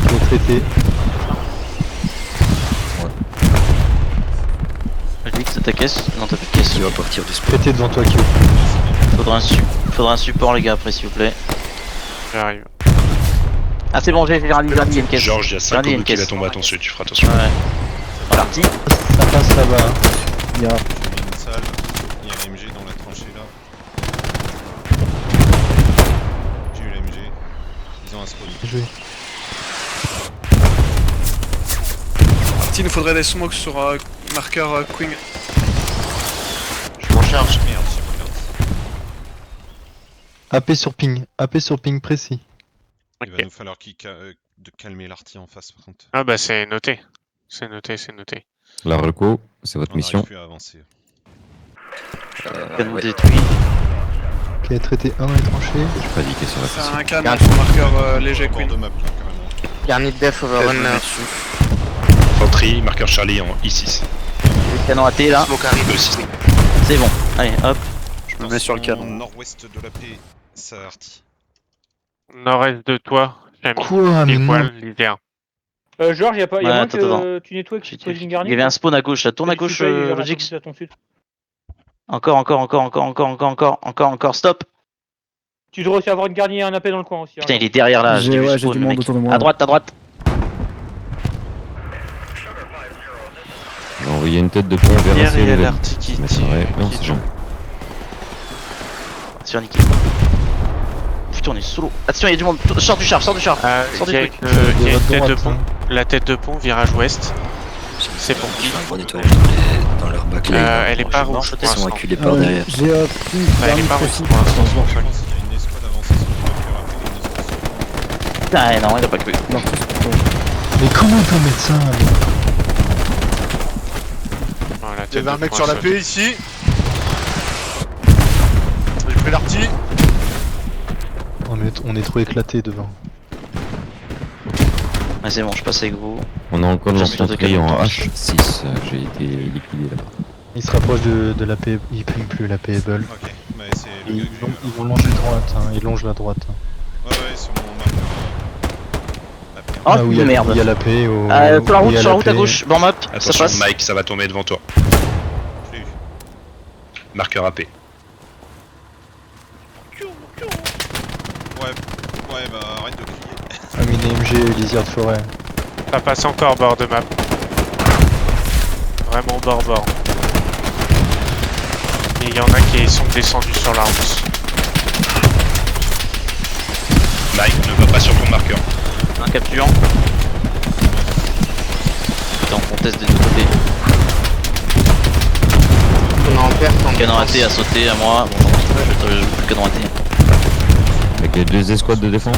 Faut traiter. Je dis que c'est ta caisse. Non, t'as plus de caisse. Il va partir du spot. Traiter devant toi, Q. Faudra un support, les gars, après, s'il vous plaît. J'arrive. Ah, c'est bon, j'ai rallié une caisse. Georges, il y a 5 Regardez, il y a une obus qui va caisse. tomber à ton dessus, tu feras attention. Ouais. Oh, l'arty. Ça passe là-bas. Hein. Il y a... J'ai mis une salle, il y a l'AMG dans la tranchée là. J'ai eu l'AMG. Ils ont un spawn. joué. Il nous faudrait des smokes sur marqueur Queen. Je m'en charge. Merde, j'ai pas perdu. AP sur ping précis. Il va Ok. nous falloir de calmer l'arty en face par contre. Ah bah c'est noté. C'est noté, c'est noté. La reco, c'est votre On mission. n'arrive plus à avancer. Canon détruit. Ok, traité 1 dans les tranchées. J'ai pas dit qu'elle serait C'est facile. un canon sur marqueur léger Bord Queen. de map là carrément. Garni de def overrun. Infanterie, marqueur Charlie en I6. Canon AT là. Smoke arrive. E6. C'est bon. Allez, hop. Je me mets sur le canon. Nord-ouest de la paix, ça arty. Nord-est de toi. J'ai mis Quoi? Mais des non. poils, lisière. Georges, y'a pas Ouais, moyen attends, que tu nettoies que tu poses une Il garnie? y avait un spawn à gauche, là. Tourne à gauche, Logix. À ton sud. Encore, stop. Tu devrais aussi avoir une garnie et un AP dans le coin aussi. Putain, il est derrière là. J'ai vu ouais, le j'ai spawn, du le monde mec. autour de moi. À droite. Je vais envoyer une tête de pont vers Hier, assez il y a level. l'arty qui Mais tire. ouais, non, qui c'est tombe. bon. Sur Niki. Putain, on est solo. Attention, il y a du monde. Sors du char. Sors du Il y a truc. une tête de droite, pont. hein. La tête de pont, virage ouest. C'est pour qui? Je fais un gros nettoyage dans leur backline. Elle est pas je rouge marche, pour Ils sont l'instant. acculés par derrière. J'ai Bah, elle est pas rouge pour l'instant. Je pense qu'il y a une escouade avancée sur le marqueur après une escouade. Putain, non, il a pas cru. Mais comment on peut mettre ça? Voilà, Il y avait un mec sur la paix ici. J'ai pris l'arty. On est trop éclaté devant. Ouais, c'est bon, je passe avec vous. On a encore de J'en suis l'infanterie de en canon. H6. J'ai été liquidé là-bas. Il se rapproche de la paix, il prime plus la payables. Ok, bah c'est le gars que j'ai eu. Ils vont longer droite, hein. Ils longent la droite. Hein. Ouais, sur mon marqueur. La paix. Oh, oui, de merde. Il y a la paix au. Sur la il y a route, à paix. gauche. Bon map, ça Attention passe. Mike, ça va tomber devant toi. Je l'ai eu. Marqueur AP. Ouais, bah arrête protéger lisière de forêt. Ça passe encore bord de map. Vraiment bord. Et il y en a qui sont descendus sur la route. Mike, ne va pas sur ton marqueur. Un capturant. Putain, on teste des deux côtés. On est en perte. Le canon raté a sauté à moi. Bon, je joue plus le canon raté. Avec les 2 escouades de défense.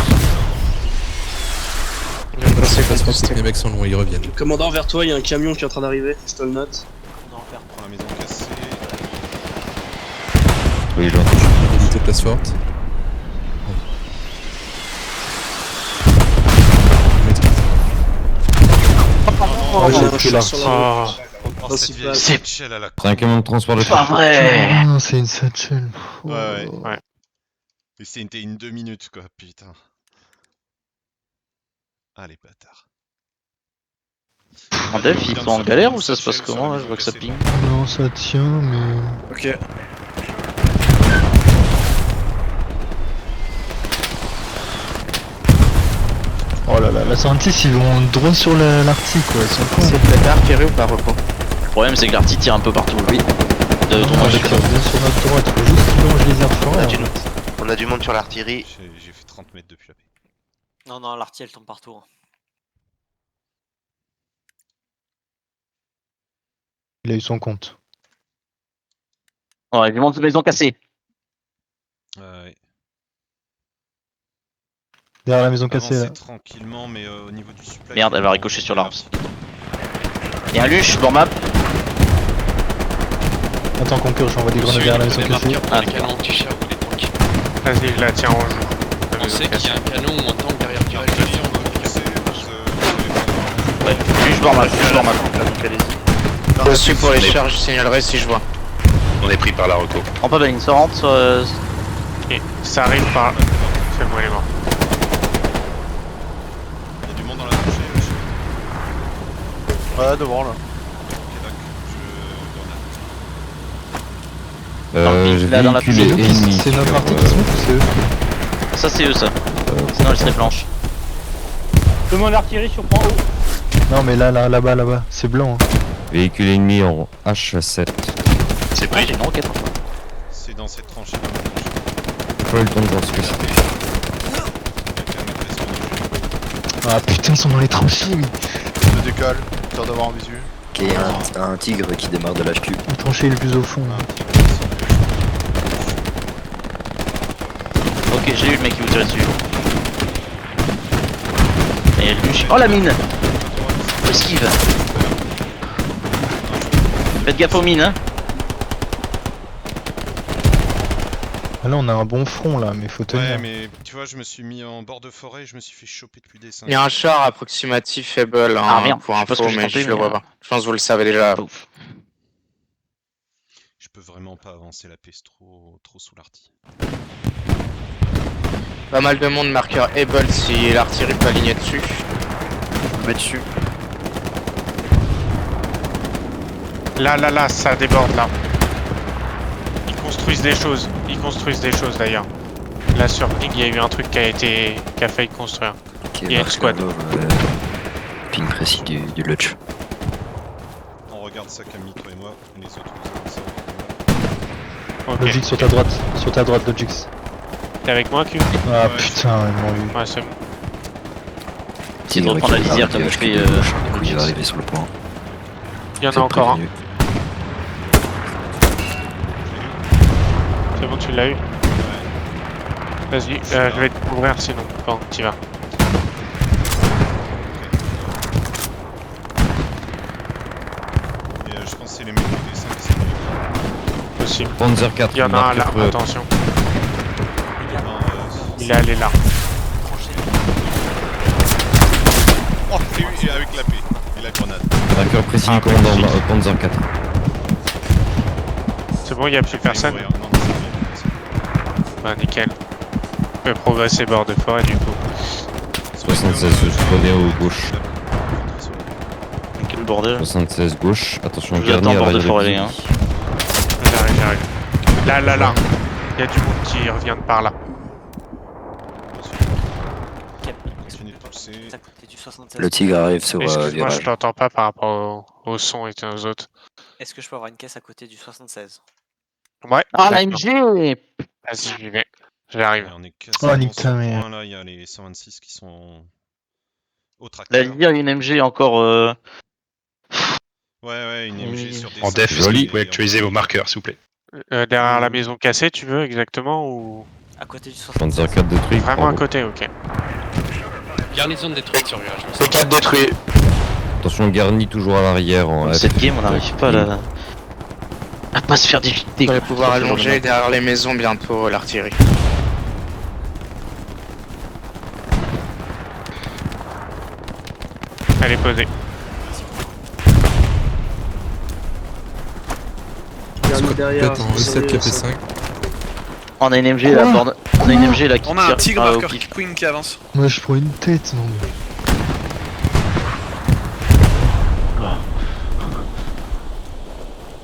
Les mecs sont loin, ils reviennent. Commandant, vers toi, il y a un camion qui est en train d'arriver, je te le note. Prends la maison cassée. Oui, je l'entends. Unité place forte. Oh, j'ai pris là. Oh, cette vieille satchel à la C'est un camion de transport de Pas vrai. Ah, c'est une satchel. Ouais. Ouais. Et c'était une 2 minutes quoi, putain. Ah les bâtards. En dev, ils sont en galère ou ça se passe comment là? Je vois que ça ping. Non, ça tient, mais. Ok. Oh là là, la Scientist, ils vont drone sur l'Arctique, quoi. Ils sont cons. C'est peut-être artillerie ou pas repos? Le problème, c'est que l'arty tire un peu partout. Oui. De Non, ton avec leur drone sur notre droite, faut juste qu'ils longent lisière de forêt. hein. On a du monde sur l'artillerie. J'ai fait 30 mètres depuis la paix. Non, l'artillerie elle tombe partout. Hein. Il a eu son compte. Ouais, du monde de maison cassée. Ouais. Derrière la maison cassée, là. Avancez tranquillement, mais au niveau du supply. Merde, elle va ricocher sur l'arbre. Et un luche, bord map. Attends, Conquer, j'envoie des grenades derrière la maison les cassée. marqueurs pour les canons anti-char ou les tanks. Vas-y, je la tiens en joue. On sait qu'il y a un canon ou un tank derrière le virage. Ouais, luche, bord map, luche, bord map. Je suis pour les charges, je signalerai si je vois. On est pris par la reco. Prends pas Baline, ça rentre sur. Ok, ça arrive par... Fais-moi les morts. Il y a du monde dans la tranchée. Ouais, devant là. Ok, d'accord. J'ai Là, dans la véhiculé petite- ennemi. C'est notre sur, partie qui se met ou c'est eux? Ça, c'est eux, ça. Sinon, elle serait blanche. Demande l'artillerie sur point haut. Non, mais là-bas. C'est blanc. Hein. Véhicule ennemi en H7. C'est pris, j'ai une roquette. C'est dans cette tranchée. J'ai pas eu le temps de voir ce que c'était. Ah putain, ils sont dans les tranchées. Je décale, histoire d'avoir un visu. Ok, un tigre qui démarre de l'HQ. Les tranchées les plus au fond. Ok, j'ai eu le mec qui vous tirait dessus. Et le luche. Oh la mine! Esquive! Faites gaffe aux mines, hein! Ah là, on a un bon front là, mais faut tenir. Ouais, mais tu vois, je me suis mis en bord de forêt et je me suis fait choper depuis des 5. Il y a un char approximatif faible Ah, merde, pour je sais pas ce info, que j'ai mais tenté, je le mais, vois pas. Je pense que vous le savez déjà. Ouf. Je peux vraiment pas avancer la piste trop sous l'arty. Pas mal de monde marqueur Able si l'artillerie peut aligner dessus. Je mets dessus. Là, ça déborde là. Ils construisent des choses d'ailleurs. Là sur Ping, il y a eu un truc qui a failli construire. Ok, Il y a une squad. Ping précis du Lutch. On regarde ça Camille, toi et moi, et les autres vous avancez. Ok. Logix sur ta droite, Logix. T'es avec moi, Q? Ah Ouais. putain, ils m'ont eu. Ouais, c'est bon. Essayez de reprendre la lisière comme je fais. Il va arriver sur le point. Il y en a encore un. C'est bon, tu l'as eu? Vas-y, je vais te couvrir sinon. Bon, t'y vas. Et je pense que c'est les mecs du dessin qui sont Possible. Panzer 4. Il y en a un là, marqueur, attention. Non, Il est allé là. oh, et avec la paix et la grenade. marqueur précis du commandant Panzer 4. C'est bon, il n'y a plus personne? Non, c'est bien. Bah, nickel. Je peux progresser bord de forêt du coup. 76, je reviens au gauche. Quel bordel. 76 gauche. Attention, Je vous Garnier attends, à bord de l'arrière forêt, du les gars. pays. J'arrive. Là. Il y a du monde qui revient de par là. Continue tous. cassé. à côté du 76. Le tigre arrive sur Excuse-moi, je virage. t'entends pas par rapport au son et aux autres. Est-ce que je peux avoir une caisse à côté du 76? Ouais. Ah, la d'accord. MG. Vas-y, j'y vais. J'arrive. Ouais, on est Oh, quasiment nique sur ta le mère. point là, il y a les 126 qui sont au La tracteur. lire une MG encore. Ouais, une MG sur des En def, est-ce que Joli. vous pouvez actualiser vos marqueurs, s'il vous plaît? Derrière la maison cassée, tu veux exactement ou À côté du Panzer 76. 4 détruit. vraiment à bravo. côté? Ok. Garnison détruite sur virage. C'est 4 détruits. Attention, garni toujours à l'arrière en F. Cette game, on n'arrive pas à pas se faire difficulté. On va pouvoir allonger derrière les maisons bientôt l'artillerie. Elle est posée. Complète en E7 KP5. On a une MG là, on a une MG là qui On a un tire tigre au marqueur pif. Queen qui avance. Moi je prends une tête, non mais.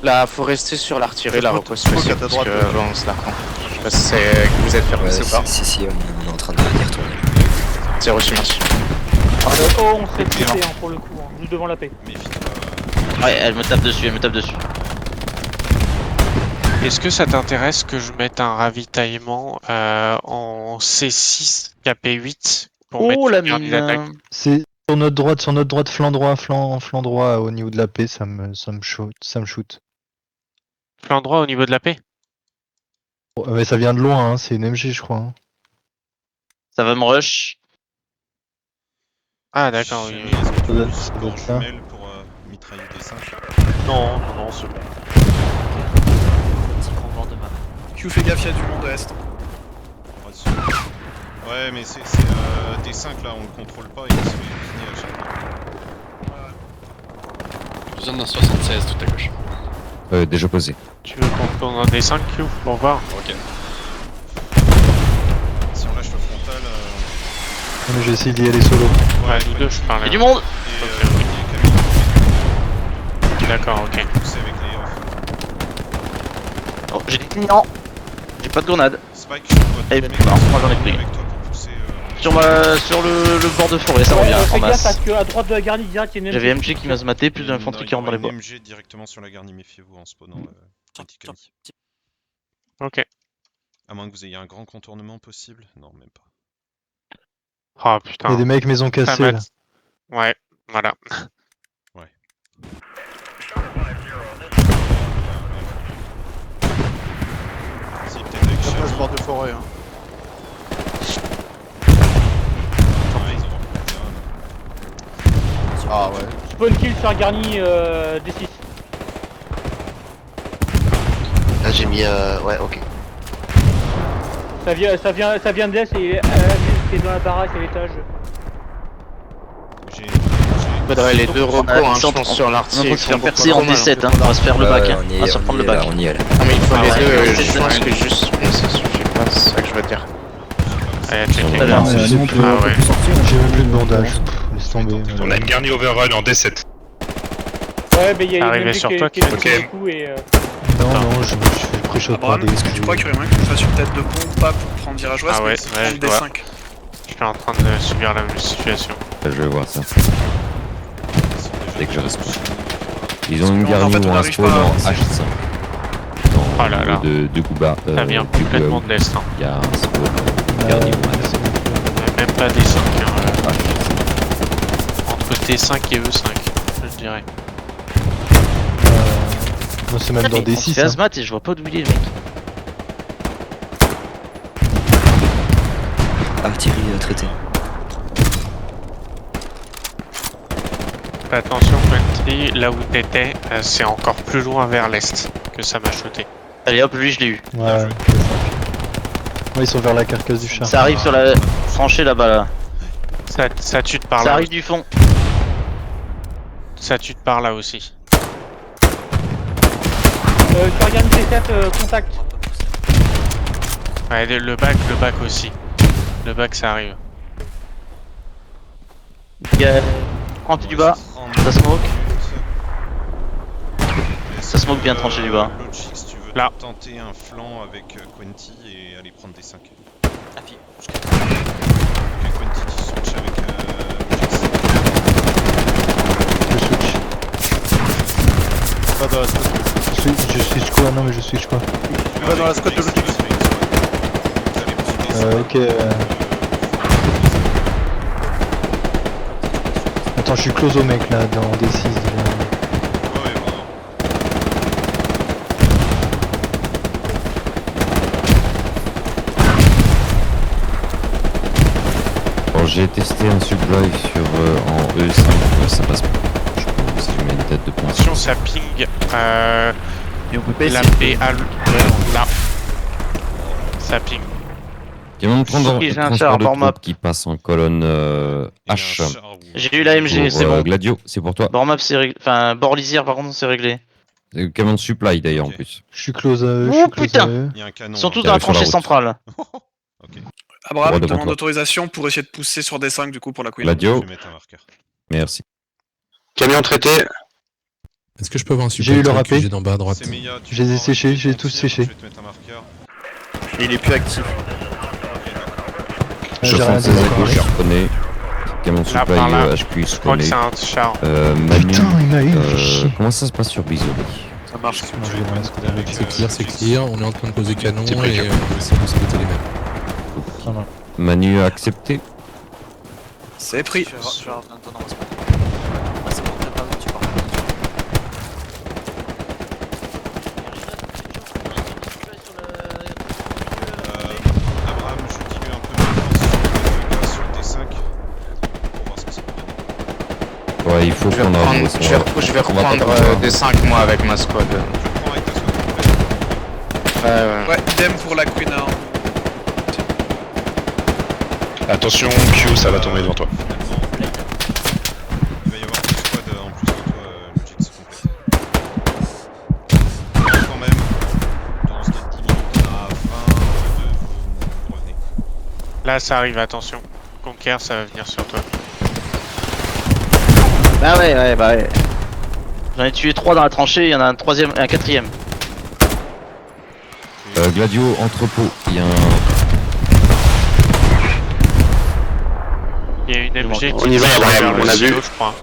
Là, faut rester sur l'artillerie, la repose Faut spéciale, qu'à ta parce droite, que là. bon, on se la prend. Je sais pas si c'est que vous êtes fait Ouais, repasser ou pas. si, on est en train d'y retourner. C'est reçu, merci. Oh, on se fait tuer hein, pour le coup, hein, juste devant la paix. Méfie-toi. Ouais, elle me tape dessus, elle me tape dessus. Est-ce que ça t'intéresse que je mette un ravitaillement en C6 KP8 pour mettre Oh la une garde d'attaque? mine. C'est sur notre droite, flanc droit, flanc droit au niveau de la paix, ça me shoot. Flanc droit au niveau de la paix? Oh, mais ça vient de loin, hein, c'est une MG je crois. Hein. Ça va me rush. Ah d'accord, oui. Jamais, est-ce que tu veux Ça du doit support être ça. jumelle pour mitrailler des 5? Non, c'est bon. Petit grand bord de map. Q, fais gaffe, il y a du monde à est. Ouais, mais c'est D5 là, on le contrôle pas et il se fait éliminer à chaque fois. Besoin d'un 76 tout à gauche. Déjà posé. Tu veux qu'on tourne un des 5 Q pour voir? Ok. Si on lâche le frontal. Mais j'ai essayé d'y aller solo. Ouais, nous deux, je Il y parlais. a du monde. Et Ok, D'accord, ok. pousser avec les off. Oh, j'ai des clients. J'ai pas de grenade. Spike, je dois Eh, te bah, moi, j'en ai pris. avec toi pour pousser. Sur le bord de forêt, ça revient Fais en gaffe masse. parce qu'à droite de la garnie direct, il y a une J'avais MG qui m'a se maté, plus d'infanterie qui rentre dans les bois. Une MG directement sur la garnie, méfiez-vous en spawnant Anticali. Ok. À moins que vous ayez un grand contournement possible. Non, même pas. Oh Il y putain. a des mecs maison Ça cassée m'a- là. Ouais, voilà. Si, peut-être avec Ça passe Shaz. bord de forêt. Hein. Ouais, ils ont Ah ouais. Spawn kill sur la garnie D6. Là j'ai mis ouais ok. Ça vient de l'est et c'est dans la baraque à l'étage. Faudrait les deux recos, hein, je on pense, sur on est en l'artillerie. train de se faire percer en D7, hein. On va se faire le bac, hein. On va se prendre le bac. On y est là. Non mais il faut Ah les ouais, deux, c'est je ça. pense que juste ça suffit pas, c'est ça que je veux dire. Allez, checker. Tout à l'heure. Ah ouais. J'ai même plus de bandage. Laisse tomber. On a une garnie overrun en D7. Ouais, mais il y a Arrivé une sur MG toi, qui est ok. sur le coup et Non, je fais le pré-shot par Abraham, des. est-ce que tu crois qu'il y aurait moyen que je fasse une tête de pompe pas pour prendre virage ouest, Ah ouais, mais ouais, prendre je des vois. 5? Je suis en train de subir la même situation. Je vais voir ça. Dès que je respawn. Ils ont Parce une que en garni fait, ou on un n'arrive spawn pas à en avancer. H5. Oh là là. De Gouba. Ça vient du complètement Gouba. de l'est. Hein. Il y a un spawn garni ou un H5. Même pas des 5. Hein, H5. entre T5 et E5, je dirais. Moi c'est même dans des On 6. fait Azmat et je vois pas d'où il est, le mec. Artillerie traitée. Fais attention, Quenty, là où t'étais, c'est encore plus loin vers l'est que ça m'a shooté. Allez hop, lui je l'ai eu. Ouais. Ouais, ils sont vers la carcasse du char. Ça arrive sur la tranchée là-bas là. Ça tue de par Ça là. arrive du fond. Ça tue de par là aussi. sur la garnie D7, contact. Ouais, le bac aussi. Le bac ça arrive. Il y a 30 du bas. Ça smoke. Ça smoke bien tranché du bas. Logic, si tu veux Là. tenter un flanc avec Quenty et aller prendre des 5. Appui. Que Quenty tu switch avec dans la squad. Je suis quoi? Non mais je suis quoi? Tu vas dans la squad de Logix. Ok. Attends, je suis close au mec là, dans D6. Bon, j'ai testé un supply sur en E5, ça passe pas. Je pense si je mets une tête de ponce. Attention, ça ping. Et on peut pas La essayer. B à là. Ça ping. Il y a même prendre J'ai un transport char de hors map. troupes qui passe en colonne H. J'ai eu la MG, Pour, c'est bon. Gladio, c'est pour toi. Bord map, c'est réglé. Enfin, bord lisière, par contre, c'est réglé. Camion de supply d'ailleurs en plus. Je suis close à eux. Oh, je suis close putain. à eux. Il y a un canon. Ils sont tous Il dans la arrive sur la tranchée route. centrale. Abraham, Droit devant demande toi. autorisation pour essayer de pousser sur D5 du coup pour la Queen. Je Gladio, vais mettre un marqueur. merci. Camion traité. Est-ce que je peux avoir un J'ai support eu le râpé. j'ai d'en bas à droite? C'est Meia, tu Je les ai prends- séchés, tu j'ai prends tous tir, séchés. Je vais te mettre un marqueur. Et il est plus actif. Je J'ai rien française dit à encore. gauche, je connais. Camion de Là, supply par là. HQ, je Je crois que connais. c'est un char. Manu, Putain, il m'a eu. comment ça se passe sur Bisouri? Ça marche. Non, je vais dans la squad avec C'est clear, on est en train de poser canon C'est prêt, et Camion. c'est pour splitter les mecs. Manu a accepté. C'est pris. Je vais revenir dans ma spot. Ah, c'est bon, t'as pas vu, tu pars. Abraham, je dilue un peu mes forces sur T5 pour voir ce que ça peut donner. Ouais, il faut qu'on avance. Je vais on va reprendre pas pouvoir. D5 moi avec ma squad. Tu prends avec ta squad. Ouais, idem pour la Queen. Hein. Attention, Q, ça va tomber devant toi. Finalement, il va y avoir deux squads en plus de toi, Logix complète. Quand même, dans ce cas de 10 minutes à 20, vous revenez. Là, ça arrive, attention. Conquer, ça va venir sur toi. Bah ouais, bah ouais. J'en ai tué 3 dans la tranchée, il y en a un troisième et un quatrième. Gladio, entrepôt, il y a un. Il y a une MG On y va, Abraham, on a vu. je crois.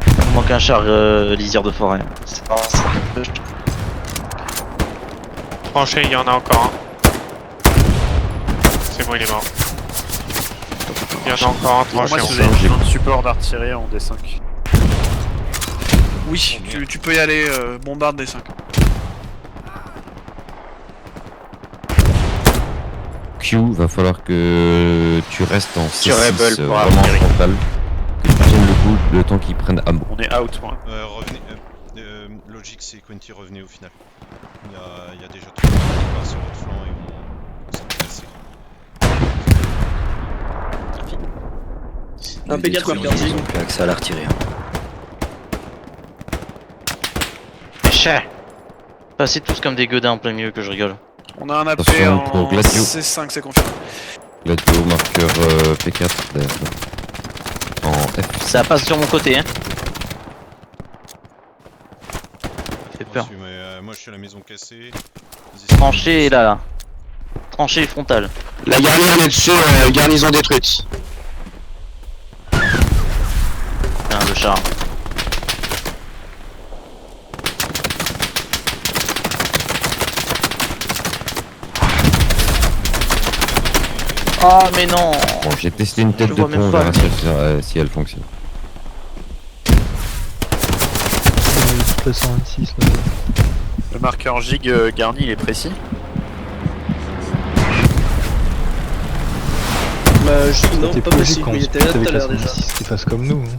Il me manque un char lisière de forêt. C'est pas ça. Tranché, il y en a encore un. C'est bon, il est mort. Il y en a encore un tranché. Moi, en si fait. j'ai besoin de support d'artillerie en D5. Oui, tu peux y aller, bombarde D5. Q, va falloir que tu restes en C6 rebelle pour vraiment artillerie. frontal. Que tu tiennes le coup le temps qu'ils prennent ammo. On est out, moi. Revenez, Logix et Quenty, revenez au final. Il y a déjà tout le monde qui part sur votre flanc et on s'en passer. Un P4 marqueur Ils ont plus accès à l'artillerie. Chat. Passez tous comme des gueudins en plein milieu que je rigole. On a un AP Attention en pour Gladio. C5, c'est confirmé. Gladio, marqueur P4 derrière toi. En F. Ça passe sur mon côté, hein. Ça fait peur. Moi je suis à la maison cassée. Tranchée est là. Tranchée frontale. La garnison est dessus, garnison détruite. Putain, le char. Oh mais non. Bon, j'ai testé une tête Je de vois même pont, on pas. verra si elle fonctionne. Toute la 126 là. Le marqueur gig garni il est précis. Bah, non, C'était pas plus possible, logique qu'on il se était là pète tout avec à la l'heure déjà. 126 qui fasse comme nous. Hein.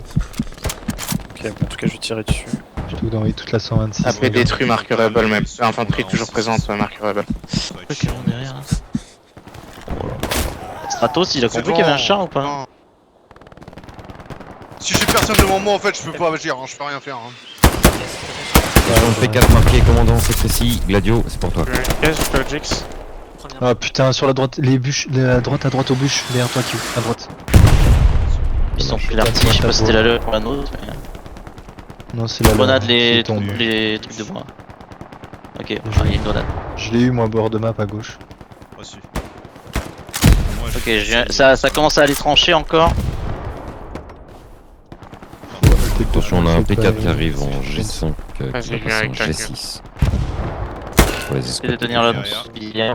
Ok, bon, en tout cas je vais tirer dessus. Plutôt que d'envoyer toute la 126. AP détruit, marqueur rebel, mais infanterie toujours présente, marqueur rebel. derrière là. Stratos il a compris qu'il y avait un char ou pas? Si j'ai personne devant moi, en fait, je peux pas agir, hein, je peux rien faire. Hein. P4 marqué, commandant, c'est précis. Gladio, c'est pour toi. Cache Logix. Ah putain, sur la droite, les bûches, à droite aux bûches, derrière toi, Q, à droite. Ils sont pris l'artille, je sais pas si c'était la leur ou la nôtre. Mais... Non, c'est la Grenade leur, les qui tombe. trucs de bois. Ok, il y a une grenade. Je l'ai eu moi bord de map à gauche. Reçu. Ok, ça commence à aller trancher encore. Attention, on a un faites pas P4 qui les- arrive en G5 qui Vas-y, va viens passer en avec la queue. G6. Pour les J'essaie de escouades. tenir le derrière. billet.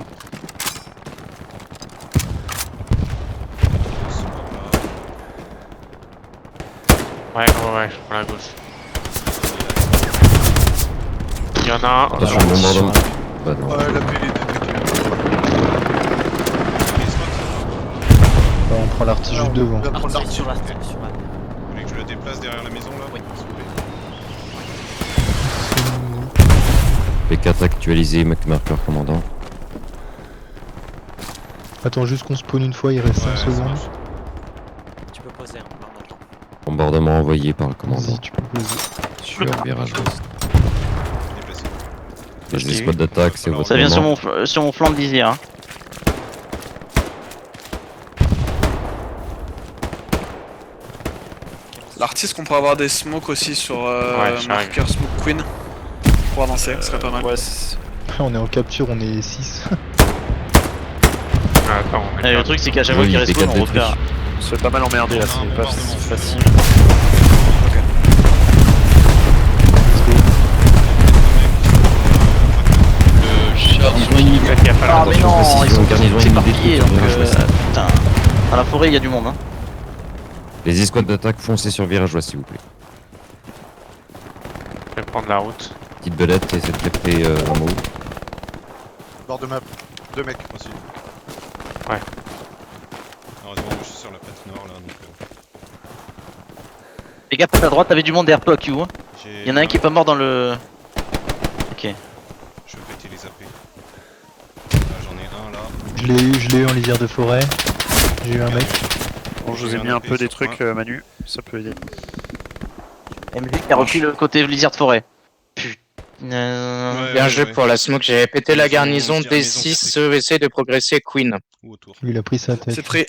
Ouais, je prends la gauche. Il y en a un. Attention, bombardement. Bah non. Ouais, la paix, les deux Bah, on prend l'artiste juste devant. On va prendre Artillerie sur l'artiste. la sur la. Vous voulez que je le déplace derrière la maison là Oui. s'il vous plaît P4 actualisé, marqueur commandant. Attends juste qu'on spawn une fois, il reste 5 Ouais, ça secondes. marche. Tu peux poser, hein, là, on attend. Bombardement envoyé par le commandant Vas-y, tu peux poser. sur virage ouest. Déplacé. Les escouades d'attaque, c'est votre Ça vient sur moment. sur mon flanc de lisière. Hein. L'artiste qu'on pourrait avoir des smokes aussi sur j'arrive. marqueur Smoke Queen. Pour avancer, ce serait pas mal. Après, on est en capture, on est 6. Ah, attends, on est Le pas- truc c'est qu'à chaque fois Oui, qu'il P4 respawn on détruit. repère. C'est pas mal emmerdé là, On a un c'est pas bombardement. facile. Le char. Faites gaffe à la Ah mais Attention, non, précision, ils sont garnison tous ennemie éparpillés détruite donc sur virage ouest. putain. Dans la forêt il y a du monde hein. Les escouades d'attaque, foncez sur virage ouest s'il vous plaît. Je vais prendre la route. Petite belette, essayez de capter un mot. Bord de map. Deux mecs aussi. Ouais. Heureusement, je suis sur la patinoire là donc. Les gars, à droite t'avais du monde derrière toi Q hein. J'ai- Il y en a un qui est pas mort dans le... Ok. Je vais péter les AP. Là j'en ai un là. Je l'ai eu en lisière de forêt. J'ai eu un mec. Bon, je vous ai mis un peu des trucs, Manu, ça peut aider. MJ qui a repris le côté lisière de forêt. Putain. Bien joué pour la smoke, j'ai pété la Maison, garnison maison, maison, D6, maison. essayer de progresser Queen. Ou autour. Lui, il a pris sa tête. C'est prêt.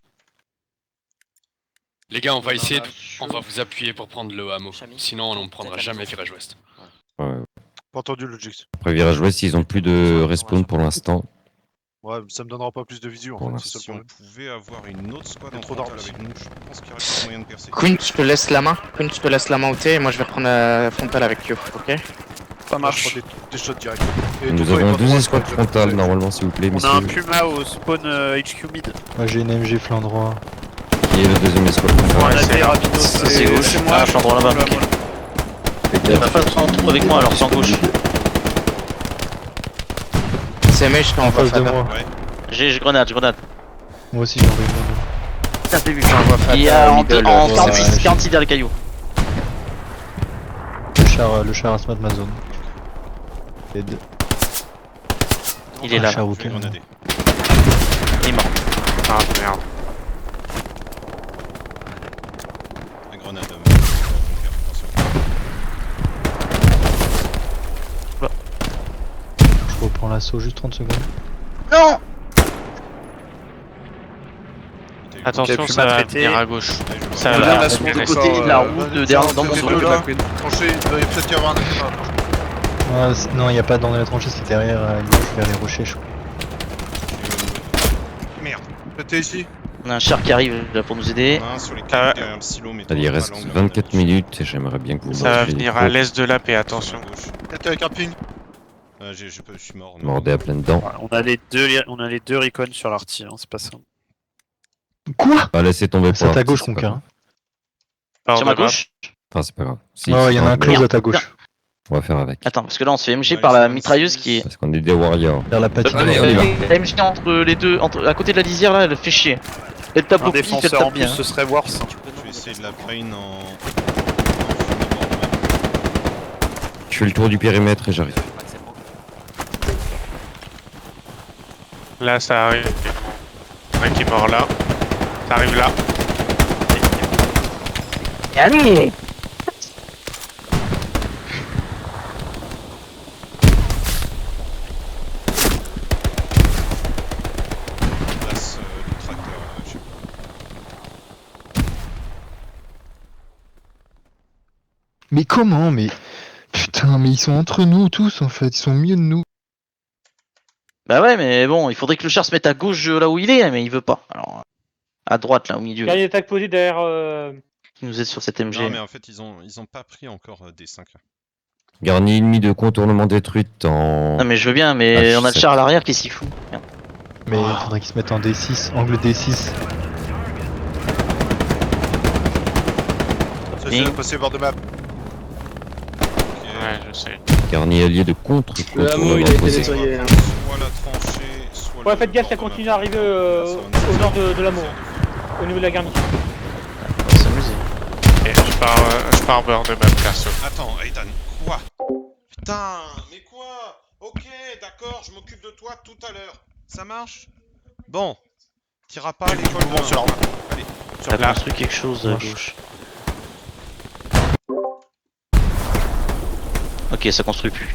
Les gars, on va essayer, on va vous appuyer pour prendre le hameau. Chami. Sinon, on ne prendra jamais virage ouest. Ouais. Pas entendu le Jix. Après virage ouest, ils ont plus de respawn pour l'instant. Ouais, mais ça me donnera pas plus de visu en Pour fait, c'est ça le Si on problème. pouvait avoir une autre squad Il y a en trop frontal d'armes avec nous, je pense qu'il y aurait pas moyen de percer. Queen, je te laisse la main. Queen, je te laisse la main au thé et moi je vais prendre la frontale avec you, ok? Ça marche. Je prends des shots directs. Et Nous toi, il y a avons pas de 12 droit, escouades je crois que frontales je- normalement s'il vous plaît, On a un messieurs. Puma au spawn HQ mid. Moi, j'ai une MG flanc droit. Qui est le deuxième escouade frontale? Ouais, c'est là. Ça c'est gauche. C'est moi, Ah, je suis en droit là-bas. Ok. Il y a pas de temps avec moi alors c'est en gauche. C'est mec, je En t'envoie face de Fabien. moi. Ouais, J'ai grenade. Moi aussi, j'en ai une. Putain, j'ai vu. Je t'envoie Il y a Fabien en, middle, en ouais. 46 derrière les cailloux. Le char Asma de ma zone. Aide. Il est là. Char je auquel. vais grenader. Il est mort. Ah merde. La grenade, attention. Je reprends l'assaut juste 30 secondes. Non. Attention, Ok, ça va traité. venir à gauche. Ouais, je vois. Ça On va vient de la venir smoke à de rester. côté de la route Ouais, derrière tiens, dans mon tiens, zone tiens, là. Queen. Tranché, il doit peut-être y avoir un écran. Ah, non, il n'y a pas dans la tranchée, c'est derrière, vers les rochers, je crois. Merde. T'es ici. On a un char qui arrive là pour nous aider. On a un sur les Ah. cailloux derrière le silo, mais Il reste 24 minutes et j'aimerais bien que vous Ça va marchiez venir trop. à l'est de la paix, attention. T'es avec un ping. Je suis mort. non. Mordez à pleines dents. On a les deux recons sur l'arty, hein, c'est pas ça. Quoi? Pas laisser tomber pour C'est à ta l'artiste, gauche, c'est pas Conquer. grave. Hors Sur de ma map. gauche. Enfin, c'est pas grave. Si, Oh, il y en a un c'est pas close grave. à ta gauche. On va faire avec. Attends, parce que là on se fait MG Ouais, par ils la sont mitrailleuse 26. qui est. Parce qu'on est des warriors. Vers la patine. Allez, on y va. La MG entre les deux, à côté de la lisière là, elle fait chier. Elle tape Un au pif, elle défenseur en tape plus, bien. ce serait worse. Je vais essayer de la brain en. Je fais le tour du périmètre et j'arrive. C'est bon. Là, ça arrive. Un qui est mort là. Ça arrive là. Allez. Place du tracteur. Je sais pas. Mais comment? Mais. Putain, mais ils sont entre nous tous en fait, ils sont au milieu de nous. Bah ouais, mais bon, il faudrait que le char se mette à gauche là où il est, mais il veut pas. Alors, à droite là, au milieu. Dernier attaque posé derrière. qui nous aide sur cette MG. Non, mais en fait, ils ont pas pris encore des 5. Garni ennemi de contournement détruite en... Non mais je veux bien, mais Ah, on a le c'est- char à l'arrière qui s'y fout. Merde. Mais il faudrait qu'ils se mettent en D6, angle D6. Ça, c'est passé bord de map. Ouais, je sais. Garni allié de contre-contournement posé. Soit la tranchée, soit Ouais, le faites gaffe, bord ça de continue map. à arriver au nord de l'amour. Au niveau de la garnison. On va s'amuser. Et je pars bord de map perso. Attends, Ethan, quoi? Putain, mais quoi? Ok, d'accord, je m'occupe de toi tout à l'heure. Ça marche? Bon. T'iras pas à l'école Bon, sur demain. Allez, T'as Là. construit quelque chose à gauche. Ok, ça construit plus.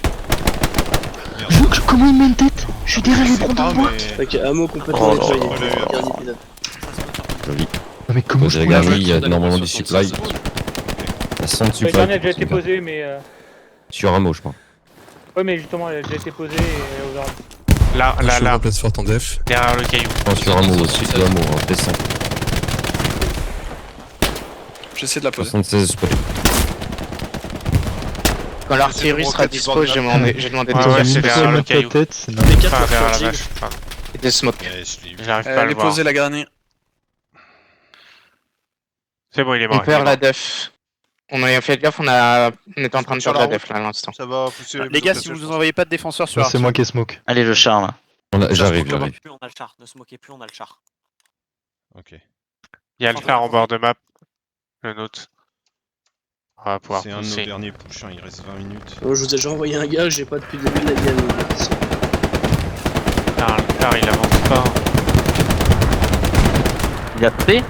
Comment il met une tête? Je suis derrière les bronzes Ah, en bois. mais... Ok, hameau complètement Oh, nettoyé. oh, oh, Garni pilote. Joli. Non mais comment Posé je la peux la garni, il y a jouer normalement du supply. La centre Le supply. dernier a déjà été posé, mais. Sur un mot, je crois. Ouais, mais justement, elle a déjà été posée et overall. Là, Je là, suis là. en place forte en def. Derrière le caillou. Non, sur un mot, aussi, de l'amour, hein, descend. J'essaie de la poser. 76 supply. Quand l'artillerie sera dispo, j'ai demandé Ouais, c'est derrière le mettre caillou. la tête, c'est Les 4 Enfin, derrière la fatigue. vache. Pardon. des smokes. Ouais, je l'ai vu. J'arrive pas à Elle le est voir. posée la garnie. C'est bon, il est mort. On il est perd mort. la def. On a fait gaffe, on était en train de Sur perdre la la def là à l'instant. Ça va pousser Les gars, si vous nous envoyez pas de défenseurs sur C'est moi qui ai smoke. Allez, le char là. J'arrive, Ne j'arrive. plus, on a le char. Ne se moquez plus, on a le char. Ok. Il y a le phare en bord de map. Le nôtre. On va pouvoir C'est un de nos pousser. derniers push, hein, il reste 20 minutes. Je vous ai déjà envoyé un gars, j'ai pas depuis le début de la game. Le phare, il avance pas. Il a P.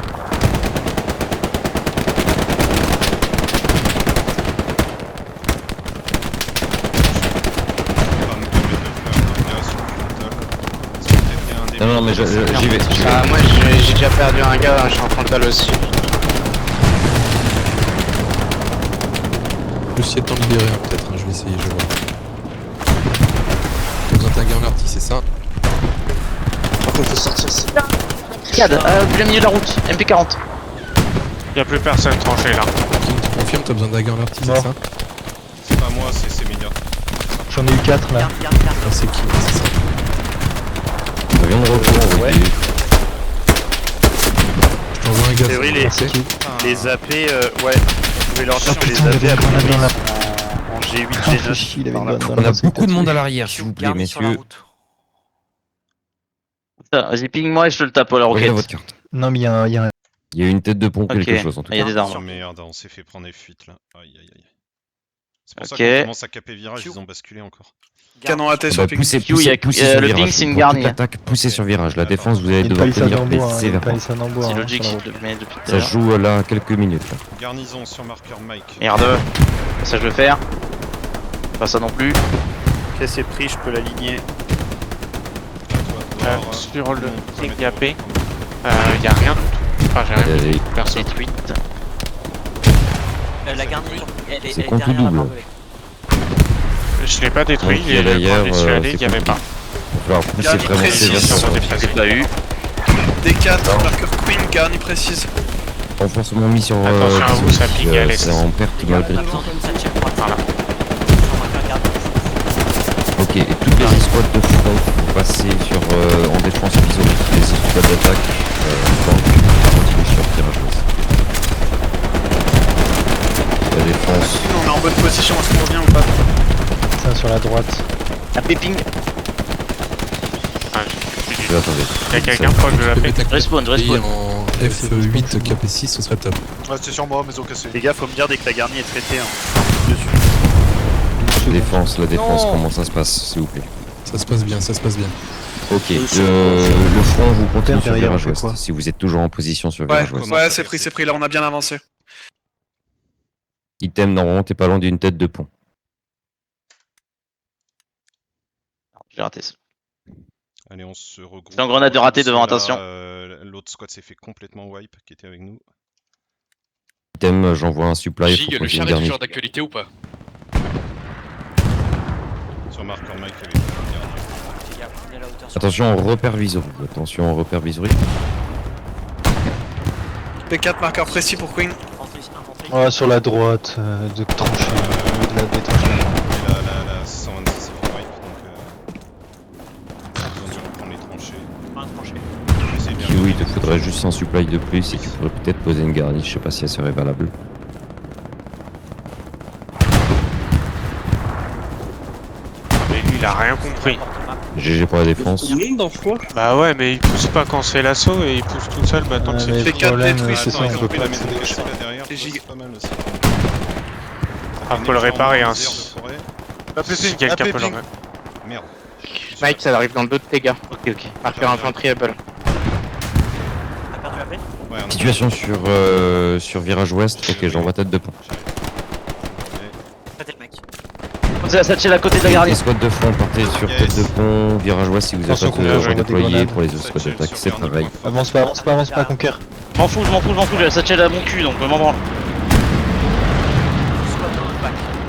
Non, non, mais j'y vais, j'y vais. Ah, moi j'ai déjà perdu un gars, je suis en frontal aussi. Je vais essayer de t'en libérer un peut-être, hein, je vais essayer, je vais voir. T'as besoin d'un gars en arty, c'est ça? Par contre, faut sortir ça. Cad, plein milieu de la route, MP40. Il y a plus personne tranché là. King, tu confirmes, t'as besoin d'un gars en arty, c'est Mort. ça? C'est pas moi, c'est Méga. J'en ai eu 4 là. Garde. Ah, c'est King, c'est ça. Ça vient de recours, Ouais. Je t'envoie un gars. C'est vrai, ça va les- passer. Les AP, ouais. Vous pouvez leur dire que les Putain, il AP avait une grenade dans la... en G8, Ah, fais G9. chier, il avait une par là. grenade On dans a la beaucoup de tête. monde à l'arrière, s'il vous plaît, Garde sur la messieurs. route. Vas-y, ping-moi et je te le tape à la Regardez roquette. votre carte. Non mais il y a un... Il y a une tête de pont, Ok. quelque chose en tout Il y a cas. des armes. Oh merde, on s'est fait prendre des fuites là. Aïe aïe aïe. C'est pour ça Ok. qu'on commence à caper virage, ils ont basculé encore. Canon AT Ah sur bah, ping. poussez, Q, il y a- poussez le sur ping, virage. c'est une Pour garnie. toute l'attaque, poussez sur virage. La défense, vous Il y allez a une devoir palissade tenir en bois, hein, il y a une sévèrement. palissade en bois. C'est hein, logique, sur la je route. le mets depuis tout à Ça l'heure. joue là quelques minutes. Là. Garnison sur marqueur Mike. Merde. Ça je veux faire. Pas ça non plus. Ok, c'est pris, je peux l'aligner. Sur le TGAP, il y a rien du tout. Enfin, j'ai rien Allez, vu. Personne. Détruite. La garniture, elle est C'est contre derrière la double. barbelée. Je l'ai pas détruit, Donc, il y a d'ailleurs, quand j'y suis allé, il y avait c'est pas. Il va falloir pousser Garni vraiment précis sévèrement. sur mon J'ai pas eu. D4, marqueur Queen, garnie précise. Renforcement mis sur. Attention à vous, ça pique à l'est. C'est en perte Les gars, malgré on a tout. besoin d'une 7ème droite. Voilà. Sur marqueur garde. Ok, et toutes les escouades de front vont passer sur, en défense visorique. Les escouades d'attaque continuent sur tirage. La défense. On est en bonne position, est-ce qu'on revient ou pas? Tiens, sur la droite. Un péping. Attendez. Il y a quelqu'un proche de la paix. Respawn, Et respawn. en F8 KP6, ce serait top. Ouais, c'était sur moi, maison cassée. Les gars, faut me dire dès que la garnie est traitée. Dessus. La défense, comment ça se passe, s'il vous plaît? Ça se passe bien, ça se passe bien. Ok, le front, vous continuez sur Derrière, virage on fait ouest, quoi si vous êtes toujours en position sur Ouais, virage ouest. ouais, c'est pris, là on a bien avancé. Item, normalement, t'es pas loin d'une tête de pont. J'ai raté ça. Allez, on se regroupe. C'est un grenade de raté devant, Parce que attention. là, l'autre squad s'est fait complètement wipe, qui était avec nous. Item, j'envoie un supply Gig, pour le poser char une est garnie. toujours d'actualité ou pas? Sur marqueur Mike, il y avait une dernière. Les gars, prenez la hauteur sur Attention au repère visori. Attention au repère visori. D4, marqueur précis pour Queen. Rentrez ici. d'infanterie. Ouais, sur la droite, de tranchée, de la détranchée. Et la 626 c'est pour wipe, donc pas besoin de reprendre les tranchées. Un tranché. C'est bien. Kiwi, il te faudrait juste un supply de plus et tu pourrais peut-être poser une garnie, je sais pas si elle serait valable. Mais lui, il a rien compris. GG pour la défense. Bah ouais, mais il pousse pas quand c'est l'assaut et il pousse tout seul maintenant que c'est mais fait. le problème, c'est ça, Attends, on ils peut ont pris pas la maison accéder. cachée là derrière, c'est pas mal aussi. Ah, faut le réparer, hein. Si Quelqu'un peut le remettre. Merde. Mike, ça arrive dans le dos de tes gars. Ok, ok. Marqueur infanterie-able. T'as perdu la paix? Ouais, on a- Situation sur virage ouest, ok j'envoie tête de pont. Faites le mec. Posez la satchel à côté de la Les garnie. squads de front, partez sur tête de pont, virage ouest si vous êtes Attention, pas j'envoie des déployé grenades. pour les autres squads d'attaque, c'est pareil. Avance pas, Conquer. Je m'en fous, j'ai la satchel à mon cul donc m'en branle.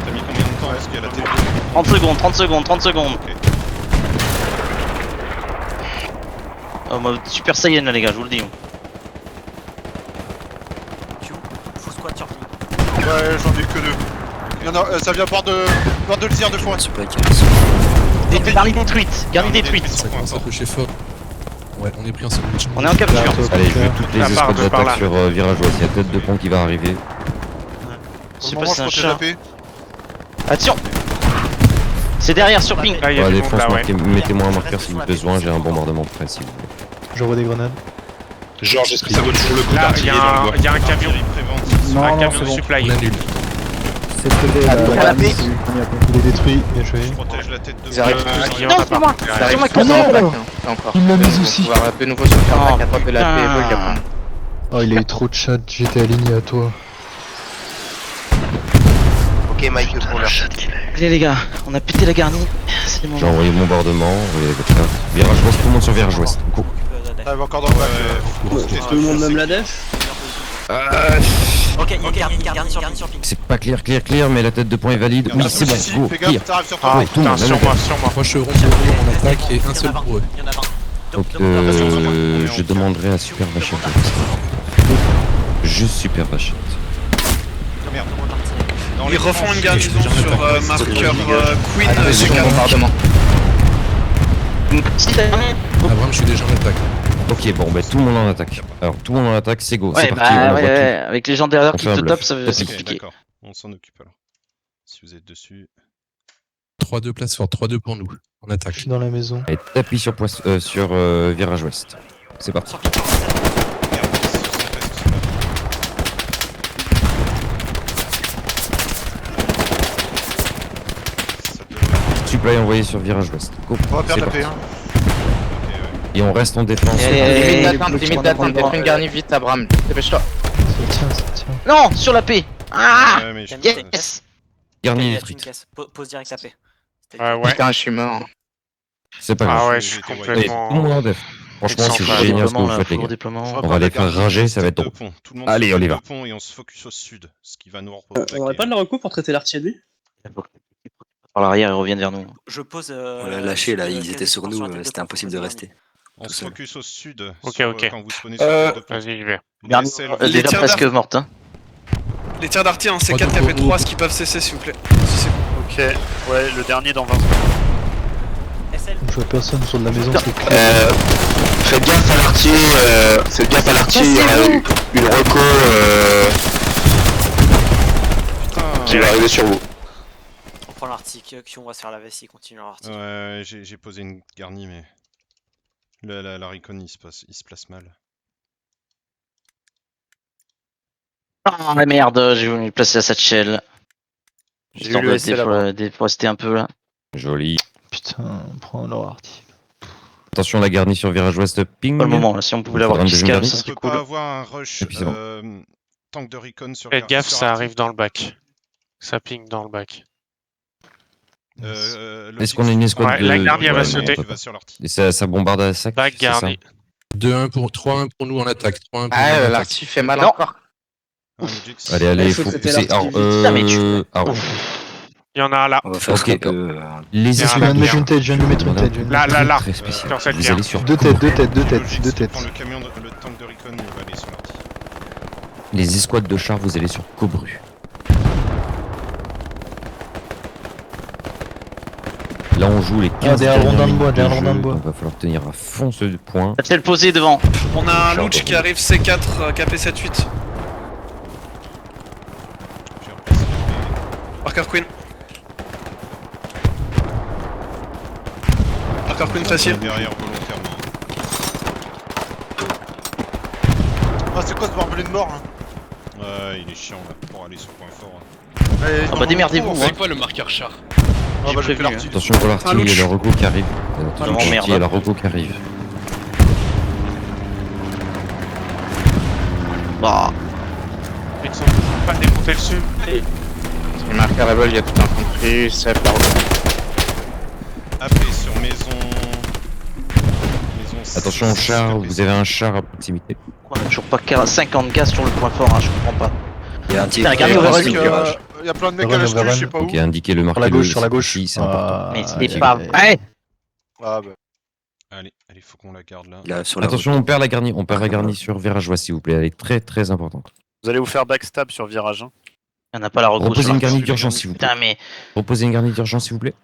T'as mis combien de temps parce qu'il y a la télé 30 secondes. Ok. Oh, mode super saiyan là les gars, je vous le dis. Q. Full squad sur ping. Ouais, j'en ai que 2. Il y en a, ça vient par de le tir 2 fois. Garnie détruite, garnie détruite. Ça commence à pusher fort. Ouais, on est pris en sandwich. On est en capture. Allez, je veux toutes les La barre escouades de par là. d'attaque sur virage ouest, il y a tête de pont qui va arriver. Je sais Au pas moment, si c'est un je protège la chat. paix. Attention. C'est derrière sur ping. Là, il y Pour a la du monde défense, là, ouais. mettez-moi un marqueur si vous avez besoin, j'ai un bombardement prêt si vous voulez. J'envoie des grenades. Georges, est-ce que ça vaut toujours le coup Là, il y d'artiller a dans le bois il y a un camion. Un camion de On supply. annule. À la paix. Il est détruit, bien joué. Je protège la tête de Ils arrivent pont. tous. Guillaume, Non, t'as c'est pas. moi. Il C'est arrive. moi qui Ils sont en en bac, ai. hein, encore. Il l'a mis Ils aussi. vont pouvoir de nouveau se faire Oh, back à droite de la paix et bug putain. après. Oh, il a eu trop de chat, j'étais aligné à toi. Ok, Mike, pour l'heure. Allez les gars, on a pété la garnie. C'est le J'ai moment. envoyé le bombardement, vous voyez votre carte. Virage ouest, tout le monde sur virage ouest. Go. Ah, va encore dans le bac. Tout le monde même la def. Ok, garni sur ping. C'est pas clear, mais la tête de pont est valide. Oui, c'est bon, go, Fais clear. gaffe, t'arrives sur toi. Ah Ouais, tout le putain, monde, sur allez, moi, sur moi. Approcheront pour en attaque et un seul pour eux. Il y en a 20. Donc je demanderai à Super Vachette. Juste Super Vachette. Merde. Ils refont une garnison sur marqueur Queen C'est sur un bombardement. Si t'as gagné. Abraham, je suis déjà en attaque. Ok, bon, bah tout le monde en attaque. Alors, tout le monde en attaque, c'est go, Ouais, c'est parti, on bah envoie ouais, tout. ouais. Avec les gens derrière On qui fait un te bluff. tapent, c'est Ok, compliqué. D'accord, on s'en occupe alors. Si vous êtes dessus. 3-2 place forte, 3-2 pour nous. En Je attaque. suis dans la maison. Et tapis sur, virage ouest. C'est parti. Merde, c'est presque ça. Ça devrait- Supply envoyé sur virage ouest. Go, On va c'est perdre la paix. parti. Hein. Ok, ouais. Et on reste en défense. Limite d'attente, détruis une garnie vite, Abraham. Dépêche-toi. Ça tient. Non, sur la paix. Ah, Ouais, mais je- yes. Garni Il y a une détruite. caisse. Pose direct la paix. Ouais, ouais. Putain, je suis mort. C'est pas Ah grave. ouais, je suis J'ai été Allez, tout le monde complètement. en def. Franchement, c'est Exemple, génial ce que vous faites, les Pour gars. déploiement. On va les faire rager, ça va être Tête de drôle. pont. Tout le monde Allez, sur on y tête va. de pont et on se focus au sud, ce qui va nous On aurait pas de la recoup pour traiter l'artillerie? Par l'arrière, ils reviennent vers nous. Je pose. On l'a lâché là, ils étaient sur nous, c'était impossible de rester. On se focus au sud. Ok, sur, ok. Quand vous spawnez sur tête de pont. Vas-y, j'y vais. Garni, Laissez le- Les déjà tirs presque morte. Hein. Les tirs d'arty en C4 3-2 KP3, pour ce qui peuvent cesser s'il vous plaît. Si c'est bon. Ok, ouais, le dernier dans 20 secondes. SL. Je vois personne sur de la maison, c'est clair. Faites gaffe à l'artier, il y aura une reco qui va arriver sur vous. On prend l'artic, Q, on va se faire la vessie, continue l'artic. Ouais, j'ai posé une garnie, mais. La recon il se place mal. Ah merde, j'ai voulu placer la satchel. J'ai Histoire vu de le SL là-bas. déposter un peu là. Joli. Putain, prends leur article. Attention, la garnie sur virage ouest, ping. Pas le moment là, si on pouvait l'avoir Faudra une qui se deuxième calme, garnie. ça On serait peut cool. pas avoir un rush Et puis c'est bon. tank de recon sur Faites gaffe, sur ça Arctic. arrive dans le bac. Ça ping dans le bac. Est-ce qu'on a une escouade Ouais, de... la garnie, elle va Ouais, sauter. Tu vas sur l'arty. Et ça bombarde à sac. Bac c'est ça garni. 2-1 pour 3-1 pour nous en attaque. 3-1 pour nous en Ah, attaque. l'arty fait mal Non. encore. Allez, allez, il faut pousser. Alors, Il y en a un là. On va faire ce Ok. qu'on peut. les Il y a un Je viens de mettre escouades une tête, je viens de mettre une tête. je viens de Là, mettre là, là. très spécial. Sur cette Vous pierre. allez sur Deux têtes, deux têtes, deux têtes, Logique, deux si tu têtes. prends le camion, le tank de recon, il va aller sur l'arty. Les escouades de chars, vous allez sur Cobru. Là, on joue les 15 derrière le rondin de dernières bois, minutes derrière le rondin de jeu, bois. donc va falloir tenir à fond ce point. T'as le posé devant. On a un Louch qui arrive C4 KP78. Marker Queen. Marker Queen facile. Derrière volontairement. Ah, c'est quoi ce barbelé de mort là? Ouais, il est chiant là pour aller sur point fort. Ah bah démerdez-vous, C'est hein. quoi le marqueur char? Ah bah j'ai fait prévenu, l'artillerie. Attention pour l'artillerie, il y a le Rogo qui arrive. Attention, louche. il y a le Rogo qui arrive. Bah. Ils sont toujours pas démontés dessus. Les marqueurs Rebel, il y a tout un compris, c'est par AP sur maison. Attention au char, vous avez un char à proximité. On a toujours pas 50 gaz sur le point fort, hein, je comprends pas. Il y a un Putain, tir. regardez, overrun. Il y a plein de mecs à l'est, je sais pas où. Ok, indiquez le Sur la marqueur. gauche, sur la gauche. C'est important. Mais c'est pas vrai. Ah bah. Allez, faut qu'on la garde là. Là, sur la Attention, on perd la garnie, sur Virageois s'il vous plaît, elle est très importante. Vous allez vous faire backstab sur virage 1. On n'a pas la recouche. Reposez une garnie d'urgence s'il vous plaît. Putain, mais. Reposez une garnie d'urgence s'il vous plaît.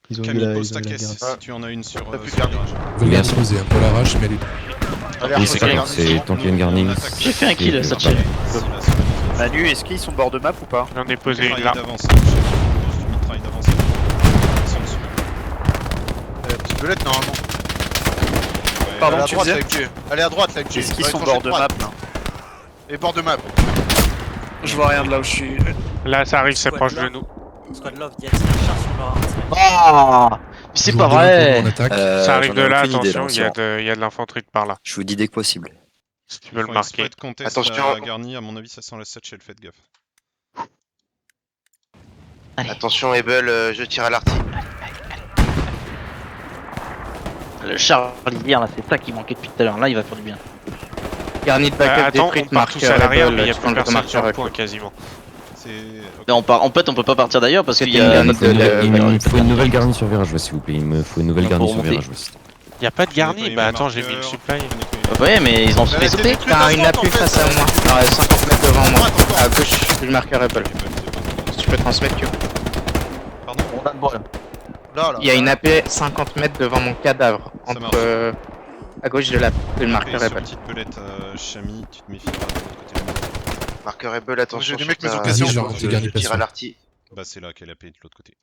Ils ont eu Camille, la pose ta guerre. caisse si tu en as une sur T'as plus de sur garde. virage. Vous l'avez exposé un peu l'arrache, mais elle est... Allez, Oui, repose c'est la clair, garde. c'est tant qu'il y a une garnie. J'ai fait un kill, ça tire. Manu, est-ce qu'ils sont bord de map ou pas? J'en ai posé une Mitraille là. d'avancer. Je mitraille d'avancer. Ils sont dessus. La petite belette normalement. Ouais, Pardon, Elle est à tu droite disais avec J. Elle est à droite avec J. Est-ce qu'ils Dans sont les bord de tranchées map droite. là? Et bord de map. Je vois rien de là où je suis. Là, ça arrive, c'est proche de nous. Squad Love, il y a un char sur leur artillerie. Ah, c'est pas vrai. En attaque. Ça arrive j'en de ai là, aucune idée, attention, là, il y a de l'infanterie de par là. Je vous dis dès que possible. Si tu veux le marquer. Attention. La garnie, à mon avis, ça sent la satchel, faites gaffe. Attention Ebel, je tire à l'arty. Le char hier là, c'est ça qui manquait depuis tout à l'heure. Là, il va faire du bien. Garni de backup Attends, on détruite, part tous à marqueur l'arrière, Rebel, mais il y a tu plus prends le personne sur marqueur le point quasiment. C'est. Là, en fait, on peut pas partir d'ailleurs parce qu'il y Il a me faut une nouvelle garnie sur Virageois s'il vous plaît. Il me faut une nouvelle On garnie peut sur remonter. Virageois. Y a pas de garni, Nettoyer bah les attends, j'ai mis le marqueurs. supply. Ouais, mais ils ont Elle a fait été sauter. détruite T'as à une droite, appui en fait. face à moi. Ah, 50 mètres devant moi. Droite encore. À gauche du marqueur Rebel. Si tu peux transmettre que. Pardon. On a de bois, là. Il y a une AP 50 mètres devant mon cadavre. Ça Entre. marche. À gauche de le marqueur Sur Rebel. petite belette, Chami, tu te méfieras de l'autre côté. Marqueur Rebel, attention. J'ai des mecs sur maison ta- cassée, Vas-y, je vais on remonter garni Je tire à passion. l'arty. Bah, c'est là qu'elle a payé de l'autre côté.